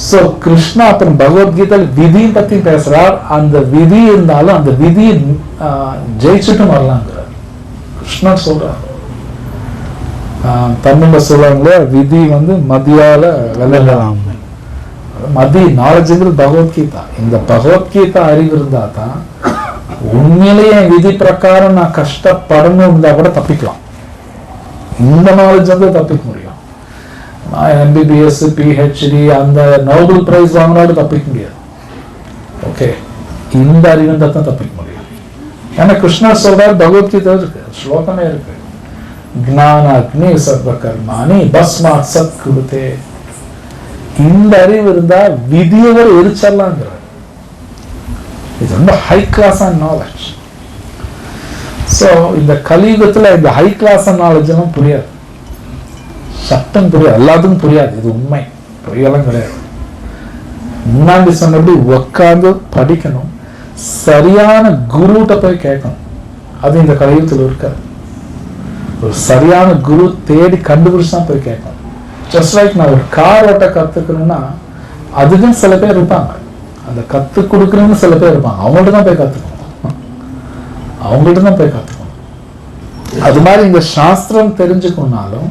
சோ கிருஷ்ணா அப்புறம் பகவத்கீதையில் விதியை பத்தி பேசுறார். அந்த விதி இருந்தாலும் அந்த விதியை ஜெயிச்சுட்டும் வரலாங்கிறார் கிருஷ்ணா சொல்றார். தமிழ்ல சொல்றாங்களே, விதி வந்து மதியால வெல்லலாம். மதி நாலேஜுங்கிறது பகவத்கீதா. இந்த பகவத்கீதா அறிவு இருந்தா தான் உண்மையிலேயே விதி பிரகாரம் நான் கஷ்டப்படணும் இருந்தா கூட தப்பிக்கலாம். இந்த நாலேஜ் வந்து தப்பிக்க முடியும். நான் எம்பிபிஎஸ் பிஹெச்டி அந்த நோபல் பிரைஸ் வாங்கினாலும் தப்பிக்க முடியாது. ஓகே, இந்த அறிவு இருந்தா தான் தப்பிக்க முடியும். ஏன்னா கிருஷ்ணா சொல்றாரு, பகவத்கீதை இருக்கு, ஸ்லோகமே இருக்கு, ஞான அக்னி சர்வ கர்மாணி பஸ்மாத் சத் குருதே. இந்த அறிவு இருந்தா விதியை எரிச்சிடலாங்கிறார். இது ரொம்ப ஹை கிளாஸான நாலேஜ். ஸோ இந்த கலியுகத்தில் இந்த ஹை கிளாஸான நாலேஜ் எல்லாம் புரியாது, சட்டம் புரியாது, எல்லாத்துக்கும் புரியாது. இது உண்மை, பொய்யெல்லாம் கிடையாது. முன்னாடி சொன்னபடி உட்காந்து படிக்கணும், சரியான குருட்ட போய் கேட்கணும். அது இந்த கலியுகத்தில் இருக்காது. ஒரு சரியான குரு தேடி கண்டுபிடிச்சு தான் போய் கேட்கணும். ஜஸ்ட் லைக் நான் ஒரு கார் ஓட்ட கற்றுக்கணும்னா அதுக்கும் சில பேர் இருப்பாங்க, அந்த கற்றுக் கொடுக்குறவங்க சில பேர் இருப்பாங்க, அவங்கள்ட்ட தான் போய் கற்றுக்கணும், அவங்கள்ட்ட தான் போய் கற்றுக்கணும். அது மாதிரி இந்த சாஸ்திரம் தெரிஞ்சுக்கணும்னாலும்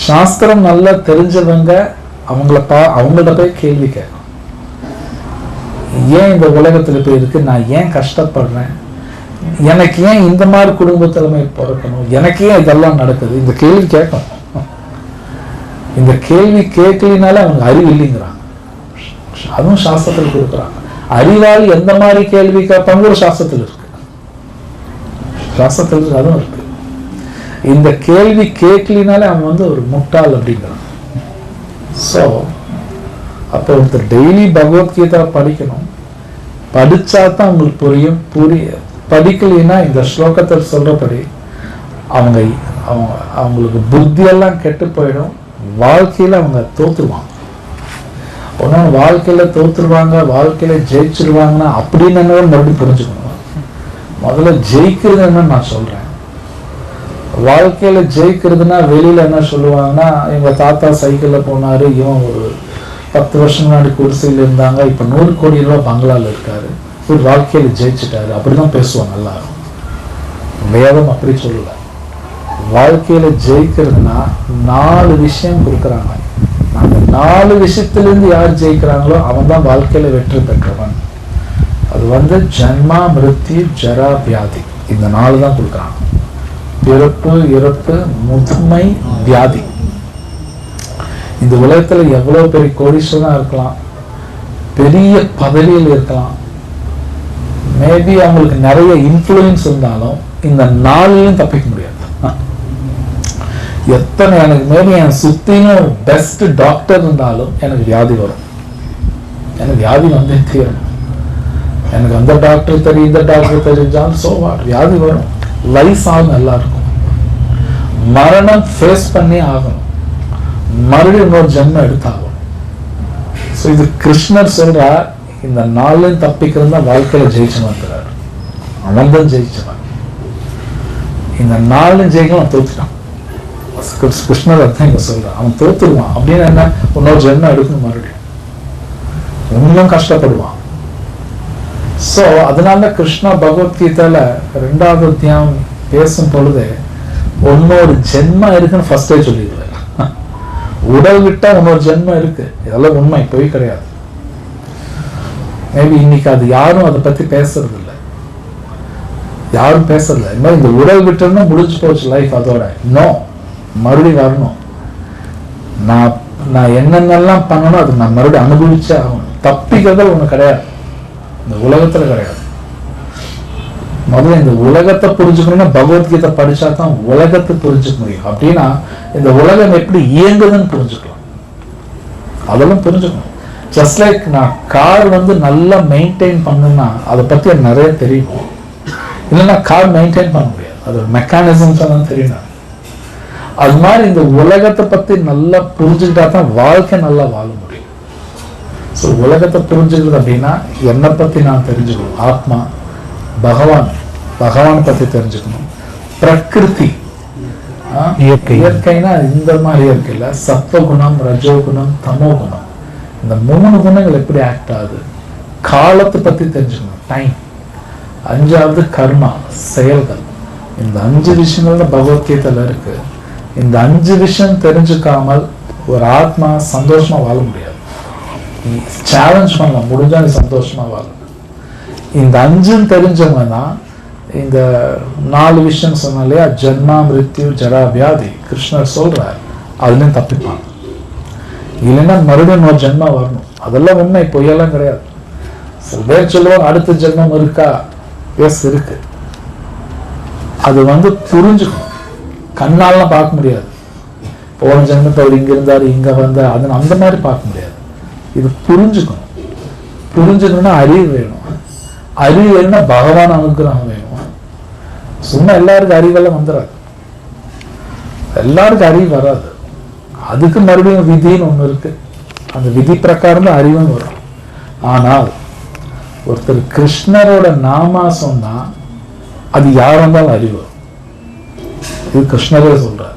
சாஸ்திரம் நல்லா தெரிஞ்சவங்க அவங்கள்ட்ட போய் கேள்வி கேட்கணும். ஏன் இந்த உலகத்தில் போய் இருக்கு, நான் ஏன் கஷ்டப்படுறேன், எனக்கு ஏன் இந்த மாதிரி குடும்பத்திலமை பிறக்கணும், எனக்கு ஏன் இதெல்லாம் நடக்குது, இந்த கேள்வி கேட்கணும். இந்த கேள்வி கேட்கலினால அவங்க அறிவு இல்லைங்கிறாங்க, அதுவும் சாஸ்திரத்தில் கொடுக்குறாங்க. அறிவாளி எந்த மாதிரி கேள்வி கேட்பாங்க ஒரு சாஸ்திரத்தில் இருக்கு, சாஸ்திரத்தில் இருக்கு, அதுவும் இருக்கு. இந்த கேள்வி கேட்கலினாலே அவன் ஒரு முட்டாள் அப்படிங்கிறான். ஸோ அப்போ ஒருத்தர் டெய்லி பகவத்கீதா படிக்கணும், படிச்சா தான் அவங்களுக்கு புரியும். படிக்கலைன்னா இந்த ஸ்லோகத்தில் சொல்றபடி அவங்களுக்கு புத்தியெல்லாம் கெட்டு போயிடும், வாழ்க்கையில அவங்க தோத்துருவாங்க. ஒன்னும் வாழ்க்கையில தோத்துருவாங்க, வாழ்க்கையில ஜெயிச்சிருவாங்கன்னா அப்படின்னு மறுபடியும் புரிஞ்சுக்கணும். முதல்ல ஜெயிக்கிறது என்னன்னு நான் சொல்றேன். வாழ்க்கையில ஜெயிக்கிறதுனா வெளியில என்ன சொல்லுவாங்கன்னா, எங்க தாத்தா சைக்கிள்ல போனாரு, இவன் ஒரு 10 வருஷம் முன்னாடி குடிசையில் இருந்தாங்க, இப்ப 100 கோடி ரூபாய் பங்களால இருக்காரு, ஒரு வாழ்க்கையில ஜெயிச்சுட்டாரு, அப்படிதான் பேசுவாங்க எல்லாரும். வேதம் அப்படி சொல்லல. வாழ்க்கையில ஜெயிக்கிறதுனா 4 விஷயம் கொடுக்குறாங்க. அந்த 4 விஷயத்திலிருந்து யார் ஜெயிக்கிறாங்களோ அவன் தான் வாழ்க்கையில வெற்றி பெற்றவன். அது ஜன்மா, மிருத்யு, ஜரா, வியாதி. இந்த 4 தான் கொடுக்குறாங்க. பிறப்பு, இறப்பு, முதுமை, வியாதி. இந்த உலகத்துல எவ்வளவு பெரிய கோடீஸ்வரனா இருக்கலாம், பெரிய பதவியில் இருக்கலாம், மேபி அவங்களுக்கு நிறைய இன்ஃப்ளூயன்ஸ் இருந்தாலும் இந்த 4லையும் தப்பிக்க முடியாது. எத்தனை எனக்கு மேபி என் சுத்தியும் பெஸ்ட் டாக்டர் இருந்தாலும் எனக்கு வியாதி வரும். எனக்கு வியாதி வந்தே தீரும். எனக்கு அந்த டாக்டர் தெரியும், இந்த டாக்டர் தெரிஞ்சாலும் சோ வாட், வியாதி வரும். வயசாகும் எல்லாருக்கும். மரணம் ஃபேஸ் பண்ணி ஆகணும், மறுபடியும் இன்னொரு ஜென்மம் எடுத்தாகும். ஸோ இது கிருஷ்ணர் சொல்றா, இந்த 4லையும் தப்பிக்கிறது தான் வாழ்க்கையில ஜெயிச்சவன். அவன் தான் ஜெயிச்சவன். இந்த 4லையும் ஜெயிக்கலாம் தோத்துட்டான். கிருஷ்ணர் அதான் இங்க சொல்றான், அவன் தோத்துருவான். அப்படின்னு என்ன, இன்னொரு ஜென்மம் எடுக்கணும், மறுபடியும் இன்னும் கஷ்டப்படுவான். சோ அதனால கிருஷ்ணா பகவத்கீதையில 2வது அத்தியாயம் பேசும் பொழுது இன்னொரு ஜென்மம் இருக்குன்னு ஃபர்ஸ்டே சொல்லிடுவார். உடல் விட்டா இன்னொரு ஜென்மம் இருக்கு, இதெல்லாம் உண்மை, போய் கிடையாது. மேபி இன்னைக்கு அது யாரும் அதை பத்தி பேசுறது இல்லை, யாரும் பேசுறதில்லை. இந்த மாதிரி இந்த உடல் விட்டோம்னா முடிஞ்சு போச்சு லைஃப், அதோட இன்னும் மறுபடியும் வரணும். நான் என்னென்னலாம் பண்ணணும் அது நான் மறுபடியும் அனுபவிச்சே ஆகணும். தப்பிக்கிறத ஒண்ணு கிடையாது, இந்த உலகத்துல கிடையாது. முதல்ல இந்த உலகத்தை புரிஞ்சுக்கணும்னா பகவத்கீதை படிச்சா தான் உலகத்தை புரிஞ்சுக்க முடியும். அப்படின்னா இந்த உலகம் எப்படி இயங்குதுன்னு புரிஞ்சுக்கலாம், அதெல்லாம் புரிஞ்சுக்கணும். ஜஸ்ட் லைக் நான் கார் நல்லா மெயின்டைன் பண்ணுன்னா அதை பத்தி எனக்கு நிறைய தெரியும், இல்லைன்னா கார் மெயின்டைன் பண்ண முடியாது, அது மெக்கானிசம்ஸ் எல்லாம் தெரியும். அது மாதிரி இந்த உலகத்தை பத்தி நல்லா புரிஞ்சுக்கிட்டா தான் வாழ்க்கை நல்லா வாழ முடியும். ஸோ உலகத்தை புரிஞ்சுக்கிறது அப்படின்னா என்னை பத்தி நான் தெரிஞ்சுக்கணும், ஆத்மா, பகவான் பத்தி தெரிஞ்சுக்கணும், பிரகிருதி, இயற்கைனா இந்த மாதிரி இயற்கை இல்ல, சத்வகுணம், ரஜோகுணம், தமோகுணம், இந்த 3 குணங்கள் எப்படி ஆக்ட் ஆகுது, காலத்தை பத்தி தெரிஞ்சுக்கணும், டைம். 5வது கர்மா, செயல்கள். இந்த 5 விஷயங்கள் தான் பகவத்கீதையில இருக்கு. இந்த 5 விஷயம் தெரிஞ்சுக்காமல் ஒரு ஆத்மா சந்தோஷமா வாழ முடியாது. சேலஞ்ச் பண்ணலாம், முடிஞ்சா நீ சந்தோஷமா வாழ. இந்த 5 தெரிஞ்சவங்க தான் இந்த 4 விஷயம் சொன்னா இல்லையா, ஜென்மா, மிருத்யு, ஜரா, வியாதி, கிருஷ்ணர் சொல்றார், அதுலயும் தப்பிப்பாங்க. இல்லைன்னா மறுபடியும் ஒரு ஜென்மா வரணும். அதெல்லாம் உண்மை, பொய்யெல்லாம் கிடையாது. சில பேர் சொல்லுவாங்க அடுத்த ஜென்மம் இருக்கா, எஸ் இருக்கு. அது புரிஞ்சுக்கணும், கண்ணாலாம் பார்க்க முடியாது. போன ஜென்மத்தை அவர் இங்க இருந்தாரு, இங்க வந்தார், அது அந்த மாதிரி பார்க்க முடியாது. இது புரிஞ்சுக்கணும். புரிஞ்சுக்கணும்னா அறிவு வேணும். அறிவு என்ன? பகவான் அனுகிரகம் வேணும். சும்மா எல்லாருக்கும் அறிவெல்லாம் வந்துடாது, எல்லாருக்கும் அறிவு வராது. அதுக்கு மறுபடியும் விதின்னு ஒண்ணு இருக்கு, அந்த விதி பிரகாரம் தான் அறிவும் வரும். ஆனால் ஒருத்தர் கிருஷ்ணரோட நாமா சொன்னா அது யார் வந்தாலும் அறிவு. இது கிருஷ்ணரே சொல்றார்.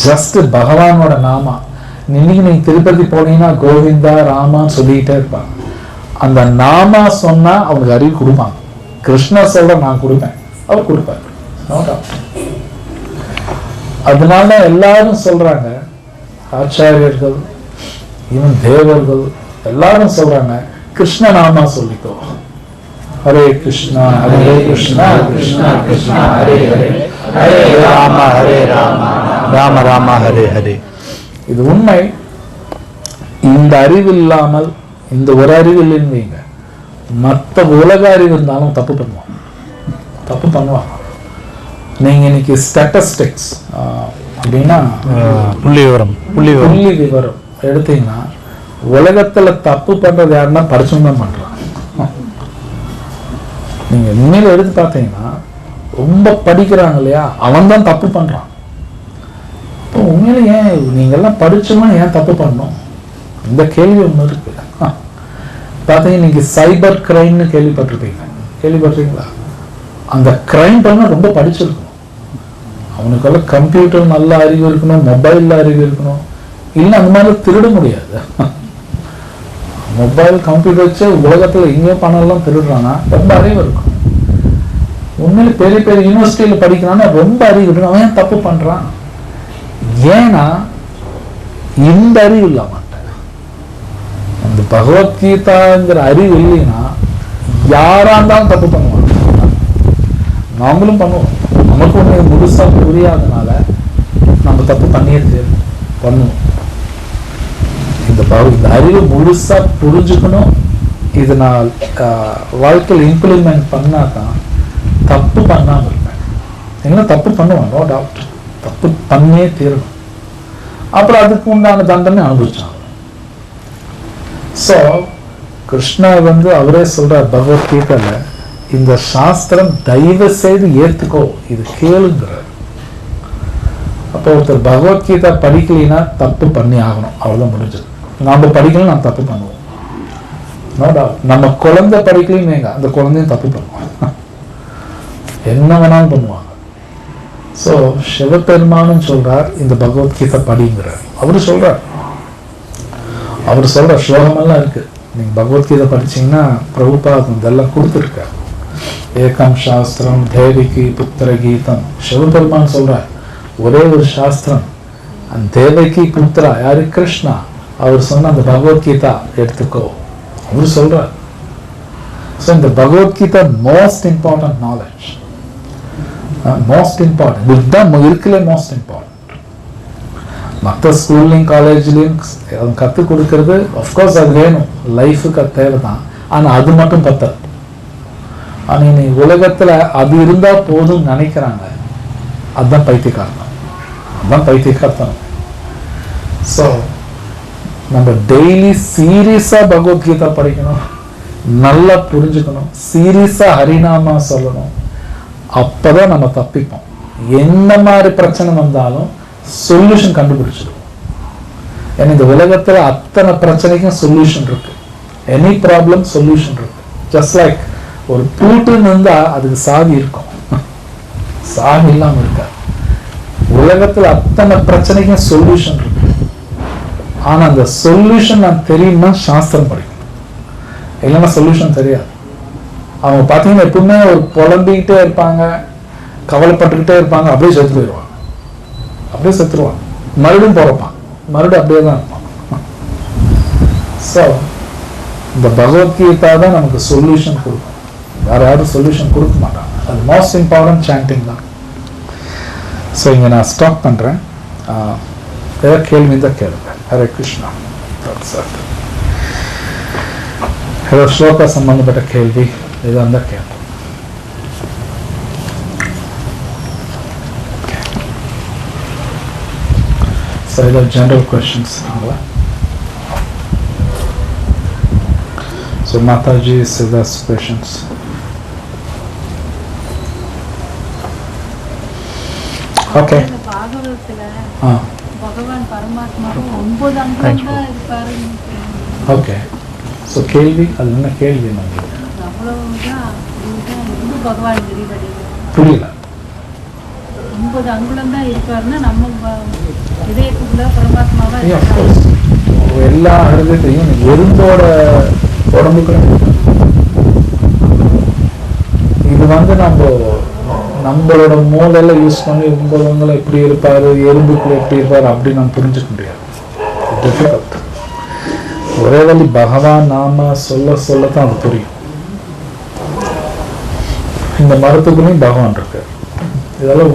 ஜஸ்ட் பகவானோட நாமா. இன்னைக்கு நீங்க திருப்பதி போனீங்கன்னா கோவிந்தா ராமான்னு சொல்லிக்கிட்டே இருப்பாங்க. அந்த நாமா சொன்னா அவனுக்கு அறிவு கொடுப்பாங்க. கிருஷ்ணர் சொல்ற நான் கொடுப்பேன், அவர் கொடுப்பார். அதனால எல்லாரும் சொல்றாங்க, ஆச்சாரியர்கள் இன்னும் தேவர்கள் எல்லாரும் சொல்றாங்க, கிருஷ்ண நாமா சொல்லிக்கோ. ஹரே கிருஷ்ணா ஹரே கிருஷ்ணா கிருஷ்ணா கிருஷ்ணா ஹரே ஹரே, ஹரே ராம ஹரே ராம ராம ராம ஹரே ஹரே. இது உண்மை. இந்த அறிவு இல்லாமல், இந்த ஒரு அறிவு இல்லைன்னு வைங்க, மற்ற உலக அறிவு இருந்தாலும் தப்பு பண்ணுவாங்க. நீங்க இன்னைக்கு ஸ்டாட்டிஸ்டிக்ஸ் அப்படின்னா புள்ளி விவரம் எடுத்தீங்கன்னா, உலகத்துல தப்பு பண்றது யாருன்னா படிச்சும் தான் பண்றான். நீங்க உண்மையில எடுத்து பார்த்தீங்கன்னா, ரொம்ப படிக்கிறாங்க இல்லையா, அவன் தான் தப்பு பண்றான். இப்போ உண்மையில ஏன் நீங்க எல்லாம் படிச்சோம்னா ஏன் தப்பு பண்ணணும்? இந்த கேள்வி ஒண்ணு இருக்கு. பார்த்தீங்கன்னா நீங்க சைபர் கிரைம்னு கேள்விப்பட்டிருக்கீங்களா? அந்த கிரைம் பண்ண ரொம்ப படிச்சிருக்கணும். அவனுக்கெல்லாம் கம்ப்யூட்டர் நல்ல அறிவு இருக்கணும், மொபைல்ல அறிவு இருக்கணும், இல்லை அந்த மாதிரி திருட முடியாது. மொபைல் கம்ப்யூட்டர் வச்சு உலகத்துல எங்கேயோ பணம் எல்லாம் திருடுறானா ரொம்ப அறிவு இருக்கும். உண்மையில பெரிய பெரிய யூனிவர்சிட்டியில படிக்கிறான்னா ரொம்ப அறிவு இருக்கும். அவன் ஏன் தப்பு பண்றான்? ஏன்னா இந்த அறிவு இல்லாம, அந்த பகவத்கீதாங்கிற அறிவு இல்லைன்னா யாரா இருந்தாலும் தப்பு பண்ணுவாங்க. நாமளும் பண்ணுவோம். நமக்கு ஒண்ணு முழுசா புரியாதனால நம்ம தப்பு பண்ணியே பண்ணுவோம். இந்த அறிவு முழுசா புரிஞ்சுக்கணும். இது நான் வாழ்க்கையில் இம்ப்ளிமெண்ட் பண்ணாதான் தப்பு பண்ணாம இருப்பேன். என்ன தப்பு பண்ணுவான், நோ டவுட், தப்பு பண்ணே தீரணும். அப்புறம் அதுக்கு உண்டான தண்டனை அனுபவிச்சாங்க. ஸோ கிருஷ்ணா அவரே சொல்றார் பகவத்கீதையில, இந்த சாஸ்திரம் தயவு செய்து ஏத்துக்கோ, இது கேளுங்கிறார். அப்போ ஒருத்தர் பகவத்கீதை படிக்கலைன்னா தப்பு பண்ணி ஆகணும், அவ்வளவுதான் முடிஞ்சது. நாம படிக்கலாம், நம்ம தப்பு பண்ணுவோம். நம்ம குழந்தை படிக்கலைன்னு அந்த குழந்தையும் தப்பு பண்ணுவாங்க, என்ன வேணாலும் பண்ணுவாங்க. ஸோ சிவபெருமானும் சொல்றார் இந்த பகவத்கீதை படிங்கிறார். அவரு சொல்ற ஸ்லோகமெல்லாம் இருக்கு. நீங்க பகவத்கீதை படிச்சீங்கன்னா பிரபுபாத் இதெல்லாம் கொடுத்துருக்கார். ஏகம் சாஸ்திரம் தேவிக்கு புத்திர கீதம். சிவபெருமான் சொல்றார் ஒரே ஒரு சாஸ்திரம், அந்த தேவகி புத்திரா யாரு? கிருஷ்ணா. அவர் சொன்ன அந்த பகவத்கீதா எடுத்துக்கோ அவர் சொல்றார். ஸோ இந்த Bhagavad Gita most important knowledge, most important. இதுதான் இருக்குல்ல மோஸ்ட் இம்பார்ட்டன்ட். மற்ற ஸ்கூல்லையும் காலேஜ்லையும் கற்றுக் கொடுக்கறது அஃப்கோர்ஸ் அது வேணும், லைஃபுக்கு அது தேவை தான். ஆனால் அது மட்டும் பத்தாது. ஆனால் நீ உலகத்தில் அது இருந்தால் போதும் நினைக்கிறாங்க, அதுதான் பைத்தியக்காரத்தனம். ஸோ நம்ம டெய்லி சீரியஸாக பகவத்கீதா படிக்கணும், நல்லா புரிஞ்சுக்கணும், சீரியஸாக ஹரிநாமா சொல்லணும். அப்போதான் நம்ம தப்பிப்போம். என்ன மாதிரி பிரச்சனை வந்தாலும் சொல்யூஷன் கண்டுபிடிச்சிடும். ஏன்னா இந்த உலகத்துல அத்தனை பிரச்சனைக்கும் சொல்யூஷன் இருக்கு. எனி ப்ராப்ளம் சொல்யூஷன் இருக்கு. ஜஸ்ட் லைக் ஒரு பூட்டுன்னு இருந்தா அதுக்கு சாவி இருக்கும், சாவி இல்லாம இருக்காது. உலகத்துல அத்தனை பிரச்சனைக்கும் சொல்யூஷன் இருக்கு. ஆனா அந்த சொல்யூஷன் நான் தெரியும்னா சாஸ்திரம் படிக்கணும், இல்லைன்னா சொல்யூஷன் தெரியாது. அவங்க பார்த்தீங்கன்னா எப்பவுமே ஒரு புலம்பிக்கிட்டே இருப்பாங்க, கவலைப்பட்டுக்கிட்டே இருப்பாங்க, அப்படியே செத்துருவான், மறுபடியும் பிறப்பான், மறுபடியும் அப்படியே தான் இருப்பான். ஸோ இந்த பகவத்கீதா தான் நமக்கு சொல்யூஷன் கொடுக்கும், வேற யாரும் சொல்யூஷன் கொடுக்க மாட்டாங்க. அது மோஸ்ட் இம்பார்ட்டன்ட் சாண்டிங் தான். ஸோ இங்கே நான் ஸ்டாப் பண்ணுறேன். ஏதாவது கேள்வி தான் கேளுங்க. ஹரே கிருஷ்ணா. ஏதோ ஸ்லோகா சம்பந்தப்பட்ட கேள்வி இதாக இருந்தால் கேட்போம். So either general questions. So So Mataji Siddha's questions. Okay. பகவான் பரமாத்மாவும் 9 அங்குலம் தான் இருப்பாரு. Okay. So கேள்வி அது என்ன கேள்வி நம்மளுக்கு? அவ்வளவுதான் இந்து பகவான் விரிவடைவு. புரியல. 9 அங்குலம் தான் இருப்பாருன்னா நம்ம இதயத்துக்குள்ள பரமாத்மாவா Yeah, of course. எல்லா ஹிருதயத்தையும் எறும்போட உடம்புக்கு இது நம்மளோட மூளையில யூஸ் பண்ணி எறும்புகளை எப்படி இருப்பாரு, எறும்புக்குள்ள எப்படி இருப்பாரு அப்படி நம்ம புரிஞ்சுக்க முடியாது. டிஃபிகல்ட். ஒரே வழி பகவான் நாம சொல்லத்தான் அது புரியும். இந்த மரத்துக்குள்ளேயும் பகவான் இருக்காரு. இதெல்லாம்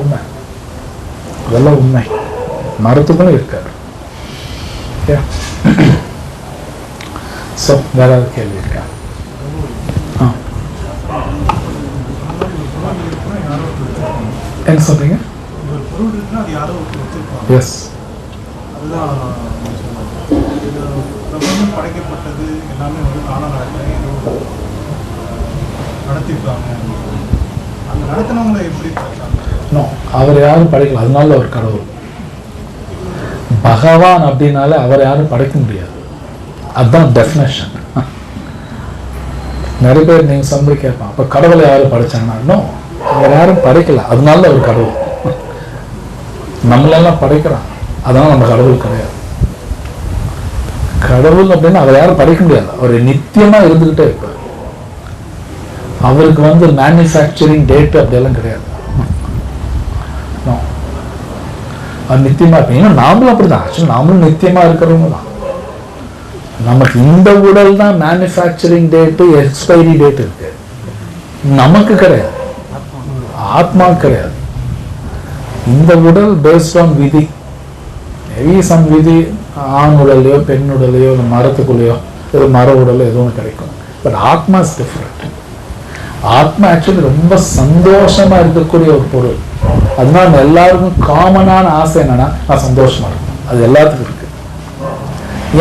உண்மை. மரத்துக்குள்ளும் இருக்காரு. So, வேற கேள்வி இருக்கா? என்ன சொல்றீங்க? எஸ். படைக்கப்பட்டது எல்லாமே நடத்திருக்காங்க. அந்த நடத்தினவங்களை எப்படி? அவர் யாரும் படைக்கல, அதனால அவர் கடவுள். பகவான் அப்படின்னாலே அவர் யாரும் படைக்க முடியாது. அதுதான் டெஃபினேஷன். நிறைய பேர் நீங்க சொல்லி கேட்பான், அப்ப கடவுளை யாரும் படைச்சாங்கன்னா அவர் யாரும் படைக்கல, அதனால அவர் கடவுள். நம்மளெல்லாம் படைக்கிறான், அதனால நம்ம கடவுள் கிடையாது. கடவுள் அப்படின்னா அவர் யாரும் படைக்க முடியாது. அவர் நித்தியமா இருந்துகிட்டே இருப்பார். அவருக்கு மேனுஃபேக்சரிங் டேட் அப்படியெல்லாம் கிடையாது. அது நித்தியமா இருப்பீங்க. நாமளும் அப்படிதான். ஆக்சுவலி நாமளும் நித்தியமா இருக்கிறவங்க தான். நமக்கு இந்த உடல் தான் மேனுஃபேக்சரிங் டேட்டு, எக்ஸ்பைரி டேட் இருக்கு. நமக்கு கிடையாது, ஆத்மா கிடையாது. இந்த உடல் பேஸ்ட் ஆன் விதி. சம் விதி ஆண் உடலையோ பெண் உடலையோ மரத்துக்குள்ளேயோ மர உடலோ எதுவும் கிடைக்கும். பட் ஆத்மா இஸ் டிஃப்ரெண்ட். ஆத்மா ஆக்சுவலி ரொம்ப சந்தோஷமா இருக்கக்கூடிய ஒரு பொருள். அதனால எல்லாருக்கும் காமனான ஆசை என்னன்னா நான் சந்தோஷமா இருக்கும். அது எல்லாத்துக்கும் இருக்கு.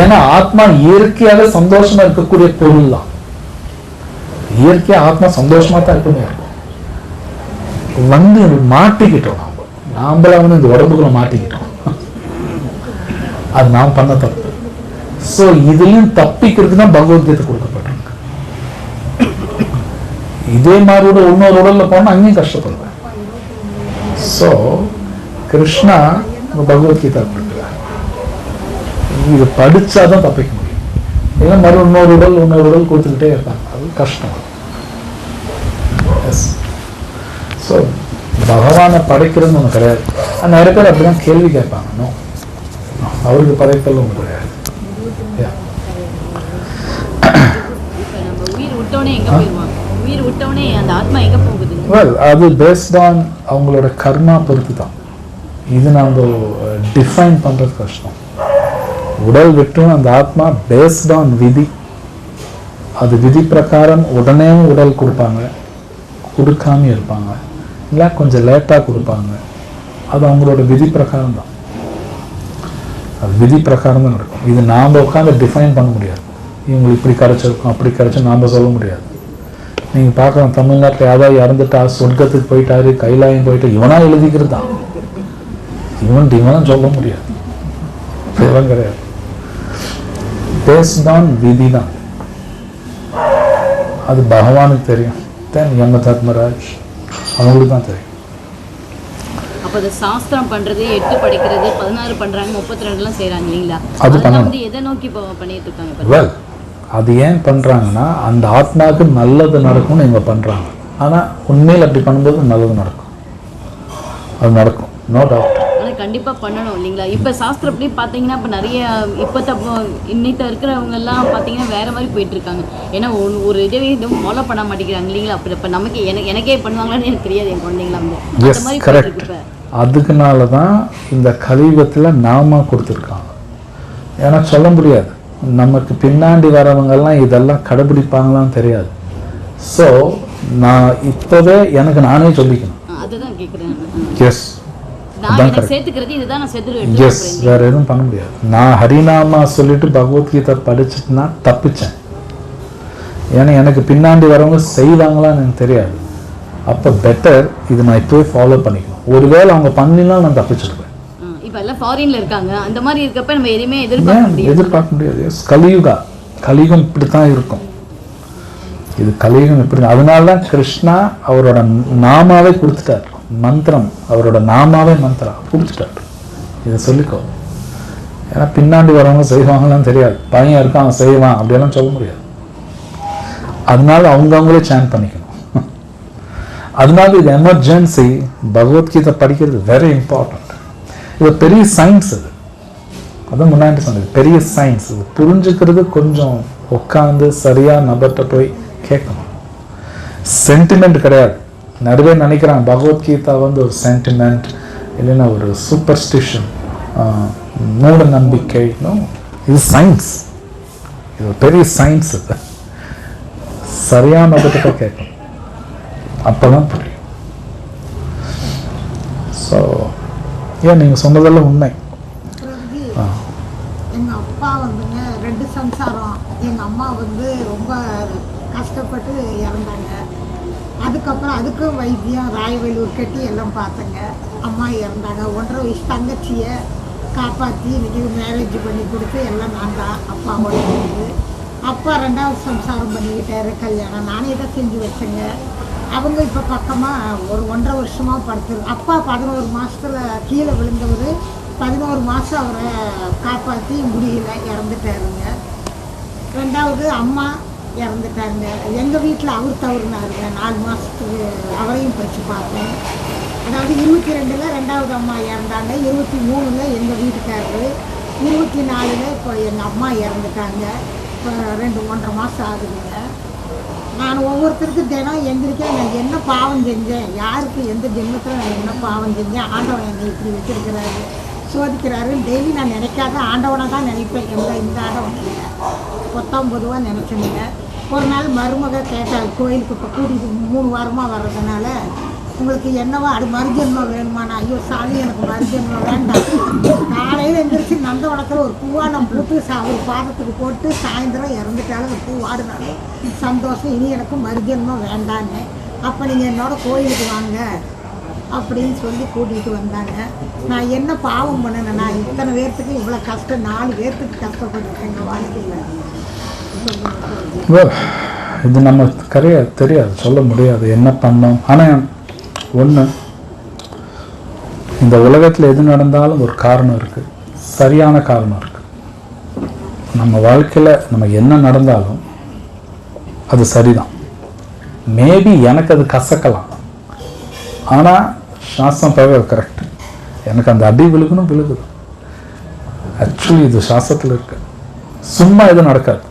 ஏன்னா ஆத்மா இயற்கையாக சந்தோஷமா இருக்கக்கூடிய பொருள் தான். இயற்கையா ஆத்மா சந்தோஷமா தான் இருக்குமே இருக்கும். மாட்டிக்கிட்டோம். நாமள இந்த உடம்புக்குள்ள மாட்டிக்கிட்டோம். அது நாம் பண்ண தப்பு. சோ இதுலயும் தப்பிக்கிறதுக்கு தான் பகவத்கீதை கொடுக்கப்பட்டிருக்கு. இதே மாதிரி இன்னொரு உடல்ல போனா அங்கேயும் கஷ்டப்படுவேன். ஸோ கிருஷ்ணா பகவத்கீதா கொடுக்குறார். இது படிச்சாதான் தப்பிக்க முடியும். ஏன்னா இன்னொரு உடல் கொடுத்துக்கிட்டே இருப்பாங்க. அது கஷ்டம். ஸோ பகவானை படைக்கிறதுன்னு ஒன்று கிடையாது. நிறைய பேர் அப்படிதான் கேள்வி கேட்பாங்க. அவருக்கு படைத்தல் ஒன்று கிடையாது. அது பேஸ்ட் ஆன் அவங்களோட கர்மா பொறுத்து தான். இது நம்ம டிஃபைன் பண்றது கஷ்டம். உடல் விட்டும் அந்த ஆத்மா பேஸ்ட் ஆன் விதி. அது விதி பிரகாரம் உடனே உடல் கொடுப்பாங்க, கொடுக்காம இருப்பாங்க, இல்லை கொஞ்சம் லேட்டாக கொடுப்பாங்க. அது அவங்களோட விதி பிரகாரம் தான். அது விதி பிரகாரம் தான் நடக்கும். இது நாம் உட்காந்து டிஃபைன் பண்ண முடியாது. இவங்களுக்கு இப்படி கிடைச்சிருக்கும் அப்படி கிடைச்சி நாம் சொல்ல முடியாது. நீங்கள் பார்க்கலாம், தமிழ்நாட்டில் யாராவது இறந்துட்டா சொர்க்கத்துக்கு போயிட்டாரு, கைலாயம் போயிட்டு இவனா எழுதிக்கிறது தான். இவன் சொல்ல முடியாது. இதெல்லாம் கிடையாது. பேஸ்ட் ஆன் விதி தான். அது பகவானுக்கு தெரியும். தென் யம தர்மராஜ் அவங்களுக்கு தான் தெரியும். அப்ப அது சாஸ்திரம் பண்றது, 8 படிக்கிறது, 16 பண்றாங்க, 32 செய்யறாங்க இல்லைங்களா? அது பண்ணணும். எதை நோக்கி பண்ணிட்டு இருக்காங்க? வெல், அது ஏன் பண்றாங்கன்னா அந்த ஆத்மாவுக்கு நல்லது நடக்கும்னு இவங்க பண்றாங்க. ஆனா உண்மையில் அப்படி பண்ணும்போது நல்லது நடக்கும். அது நடக்கும், நோ டவுட். ஆனா கண்டிப்பா பண்ணணும் இல்லைங்களா? இப்ப சாஸ்திரப்படி பாத்தீங்கன்னா இப்ப நிறைய இன்னைக்கு இருக்கிறவங்க எல்லாம் பாத்தீங்கன்னா வேற மாதிரி போயிட்டு இருக்காங்க. ஏன்னா ஒரு இதுவே ஃபாலோ பண்ண மாட்டேங்கிறாங்க இல்லைங்களா? அப்படி இப்ப நமக்கு எனக்கே பண்ணுவாங்களான்னு எனக்கு தெரியாது. என் குழந்தைங்களா அந்த மாதிரி கரெக்ட். அதுக்குனால தான் இந்த கலியுகத்துல நாம கொடுத்துருக்காங்க. ஏன்னா சொல்ல முடியாது, நமக்கு பின்னாடி வரவங்கெல்லாம் இதெல்லாம் கடைபிடிப்பாங்களான்னு தெரியாது. ஸோ நான் இப்போவே எனக்கு நானே சொல்லிக்கணும். அதுதான் கேட்குறேன். எஸ், எஸ், வேற எதுவும் பண்ண முடியாது. நான் ஹரிநாமா சொல்லிட்டு பகவத்கீதை படிச்சுட்டுனா தப்பிச்சேன். ஏன்னா எனக்கு பின்னாடி வரவங்க செய்வாங்களான்னு எனக்கு தெரியாது. அப்போ பெட்டர் இது நான் இப்போவே ஃபாலோ பண்ணிக்கணும். ஒருவேளை அவங்க பண்ணினா நான் தப்பிச்சிருப்பேன். இப்போ எல்லாம் ஃபாரின்ல இருக்காங்க, அந்த மாதிரி இருக்கப்ப நம்ம எதுவுமே எதிர்பார்க்க முடியாது. கலியுகம் இப்படி தான் இருக்கும். இது கலியுகம் இப்படி. அதனால தான் கிருஷ்ணா அவரோட நாமாவே கொடுத்துட்டார், மந்திரம், அவரோட நாமாவே மந்திரம் கொடுத்துட்டார். இதை சொல்லிக்கோ. ஏன்னா பின்னாடி வரவங்க செய்வாங்களான்னு தெரியாது. பையன் இருக்கான் அவன் செய்வான் அப்படியெல்லாம் சொல்ல முடியாது. அதனால அவங்களே சேன் பண்ணிக்கணும். அதனால இது எமர்ஜென்சி. பகவத்கீதை படிக்கிறது வெரி இம்பார்ட்டன்ட். இது பெரிய சயின்ஸ். அது அதான் முன்னாடி சொன்னது, பெரிய சயின்ஸ். இது புரிஞ்சுக்கிறது கொஞ்சம் உட்காந்து சரியாக நபர்கிட்ட போய் கேட்கணும். சென்டிமெண்ட் கிடையாது. நிறைய நினைக்கிறாங்க பகவத்கீதா வந்து ஒரு சென்டிமெண்ட், இல்லைன்னா ஒரு சூப்பர்ஸ்டிஷன், மூட நம்பிக்கை. இது சயின்ஸ். இது ஒரு பெரிய சயின்ஸ். இது சரியான நபர்கிட்ட கேட்கணும், அப்போதான் புரியும். ஸோ ஏன் நீங்கள் சொன்னதெல்லாம் உண்மை. எங்கள் அப்பா வந்துங்க 2 சம்சாரம். எங்கள் அம்மா வந்து ரொம்ப கஷ்டப்பட்டு இறந்தாங்க. அதுக்கப்புறம் அதுக்கும் வைத்தியம் ராயவேலூர் கட்டி எல்லாம் பார்த்தங்க. அம்மா இறந்தாங்க. 1.5 வயசு தங்கச்சியை காப்பாற்றி இன்னைக்கு மேரேஜ் பண்ணி கொடுத்து எல்லாம் நான் தான் அப்பாவோட இருந்து. அப்பா 2வது சம்சாரம் பண்ணிக்கிட்டாரு, கல்யாணம் நானே தான் செஞ்சு வச்சேங்க. அவங்க இப்போ பக்கமாக ஒரு 1.5 வருஷமாக படுத்துரு. அப்பா 11 மாதத்தில் கீழே விழுந்தவர் 11 மாதம் அவரை காப்பாற்றி முடியல, இறந்துட்டாருங்க. 2வது அம்மா இறந்துட்டாருங்க. எங்கள் வீட்டில் அவர் தவறுனாருங்க. 4 மாதத்துக்கு அவரையும் படித்து பார்த்தேன். அதாவது 22ல் 2வது அம்மா இறந்தாங்க, 23ல் எங்கள் வீட்டுக்காரரு, 24ல் இப்போ எங்கள் அம்மா இறந்துட்டாங்க. இப்போ 2-1.5 மாதம் ஆகுதுங்க. நான் ஒவ்வொருத்தருக்கும் தினம் எந்திரிக்க நான் என்ன பாவம் செஞ்சேன், யாருக்கு எந்த ஜென்மத்தில் நான் என்ன பாவம் செஞ்சேன், ஆண்டவன் என்னை இப்படி வச்சிருக்கிறாரு, சோதிக்கிறாரு டெய்லி நான் நினைக்காத ஆண்டவனை தான் நினைப்பேன். இந்த ஆண்டவன் இல்லை, பொதுவாக நினச்சேனுங்க. ஒரு நாள் மருமக கேட்டால் கோயிலுக்கு இப்போ கூட்டிகிட்டு 3 வாரமாக வர்றதுனால உங்களுக்கு என்னவா அது மறுஜென்மம் வேணுமானா, ஐயோ சாமி எனக்கு மறுஜென்மம் வேண்டாம். காலையில் எந்திரிச்சு நந்தவனத்தில் ஒரு பூவானம் போட்டு ஒரு பாதத்துக்கு போட்டு சாயந்தரம் இறந்துட்டாலும் ஒரு பூ வாடினாலும் சந்தோஷம், இனி எனக்கு மறுஜென்மம் வேண்டான்னு. அப்போ நீங்கள் என்னோட கோயிலுக்கு வாங்க அப்படின்னு சொல்லி கூட்டிகிட்டு வந்தாங்க. நான் என்ன பாவம் பண்ணினேன், நான் இத்தனை பேர்த்துக்கு இவ்வளோ கஷ்டம், 4 பேர்த்துக்கு கஷ்டப்பட்டுருக்கேன் எங்கள் வாழ்க்கையில். இது நம்ம தெரியாது, சொல்ல முடியாது என்ன பண்ணோம். ஆனால் ஒன்று, இந்த உலகத்தில் எது நடந்தாலும் ஒரு காரணம் இருக்குது, சரியான காரணம் இருக்குது. நம்ம வாழ்க்கையில் நம்ம என்ன நடந்தாலும் அது சரிதான். மேபி எனக்கு அது கசக்கலாம், ஆனால் சாஸ்திரம் தவிர கரெக்ட். எனக்கு அந்த அடி விழுகுது. ஆக்சுவலி இது சாஸ்திரத்தில் இருக்கு. சும்மா எதுவும் நடக்காது.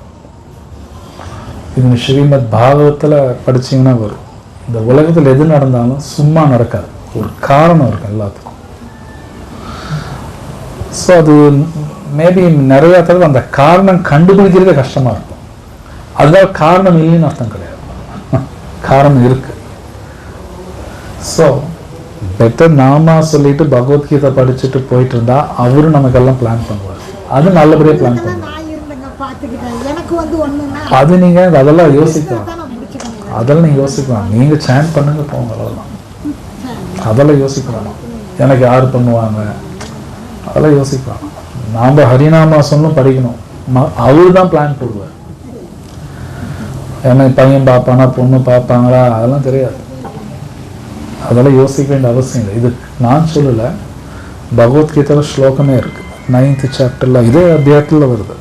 இது ஸ்ரீமத் பாகவத்தில் படிச்சிங்கன்னா வரும். இந்த உலகத்தில் எது நடந்தாலும் சும்மா நடக்காது, ஒரு காரணம் இருக்கு எல்லாத்துக்கும். ஸோ அது மேபி நிறைய தடவை அந்த காரணம் கண்டுபிடிக்கிறதே கஷ்டமாக இருக்கும். அதுதான் காரணம் இல்லைன்னு அர்த்தம் கிடையாது, காரணம் இருக்கு. ஸோ பெட்டர் நாம சொல்லிட்டு பகவத்கீதை படிச்சுட்டு போயிட்டு இருந்தா அவரும் நமக்கெல்லாம் பிளான் பண்ணுவார். அது நல்லபடியாக பிளான் பண்ணுவார். அது நீங்கள் அதெல்லாம் யோசிக்கலாம், அதெல்லாம் நீங்கள் யோசிக்கலாம். நீங்கள் சேன் பண்ணுங்க போங்க, அவ்வளோதான். அதெல்லாம் யோசிக்கலாம். எனக்கு யார் பண்ணுவாங்க அதெல்லாம் யோசிக்கலாம். நாம் ஹரிநாமாசனும் படிக்கணும், அவரு தான் பிளான் போடுவார். ஏன்னா பையன் பார்ப்பானா பொண்ணு பார்ப்பாங்களா அதெல்லாம் தெரியாது. அதெல்லாம் யோசிக்க வேண்டிய அவசியம் இல்லை. இது நான் சொல்லலை, பகவத்கீதையில் ஸ்லோகமே இருக்கு. 9th சாப்டரில் இதே அத்தியாயத்தில் வருது.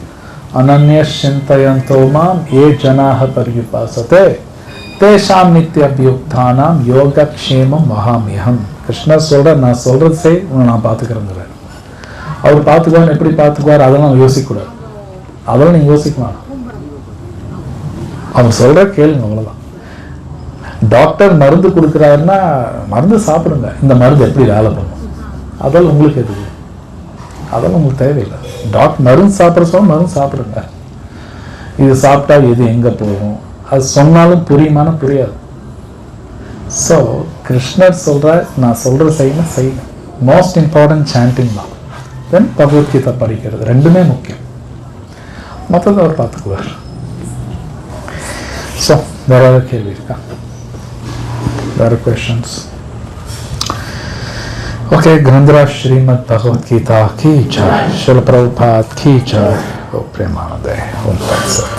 அனன்ய சிந்தயந்தோ மாம் ஏ ஜனாஹ பரியுபாசதே தேஷாம் நித்யபியுக்தானாம் யோகக்ஷேமம் மகாமியம். கிருஷ்ணர் சொல்ற, நான் சொல்றது செய், உன்னை நான் பார்த்துக்கிறேங்கிறார். அவர் பார்த்துக்குவார். எப்படி பார்த்துக்குவார் அதெல்லாம் யோசிக்கக்கூடாது, அதெல்லாம் நீங்கள் யோசிக்கலாம். அவர் சொல்ற கேளுங்க, அவ்வளோதான். டாக்டர் மருந்து கொடுக்குறாருன்னா மருந்து சாப்பிடுங்க. இந்த மருந்து எப்படி வேலை பண்ணும் அதெல்லாம் உங்களுக்கு எதுக்கு, அதெல்லாம் உங்களுக்கு தேவையில்லை. டாக்டர் மருந்து சாப்பிட்ற சொல்ல மருந்து சாப்பிடுங்க. இது சாப்பிட்டா எது எங்கே போகும் அது சொன்னாலும் புரியுமான புரியாது. ஸோ கிருஷ்ணர் சொல்ற, நான் சொல்ற செய்யணும். மோஸ்ட் இம்பார்ட்டன்ட் சாண்டிங் தான். தென் பகவத்கீதை படிக்கிறது, ரெண்டுமே முக்கியம். மற்றது அவர் பார்த்துக்குவார். ஸோ வேற ஏதாவது கேள்வி இருக்கா? வேற கொஷன்ஸ்? ओके ग्रंथराज श्रीमद् भगवद गीता की जय, श्रील प्रभुपाद की जय। ओ प्रेमानंद ओम तत्सत।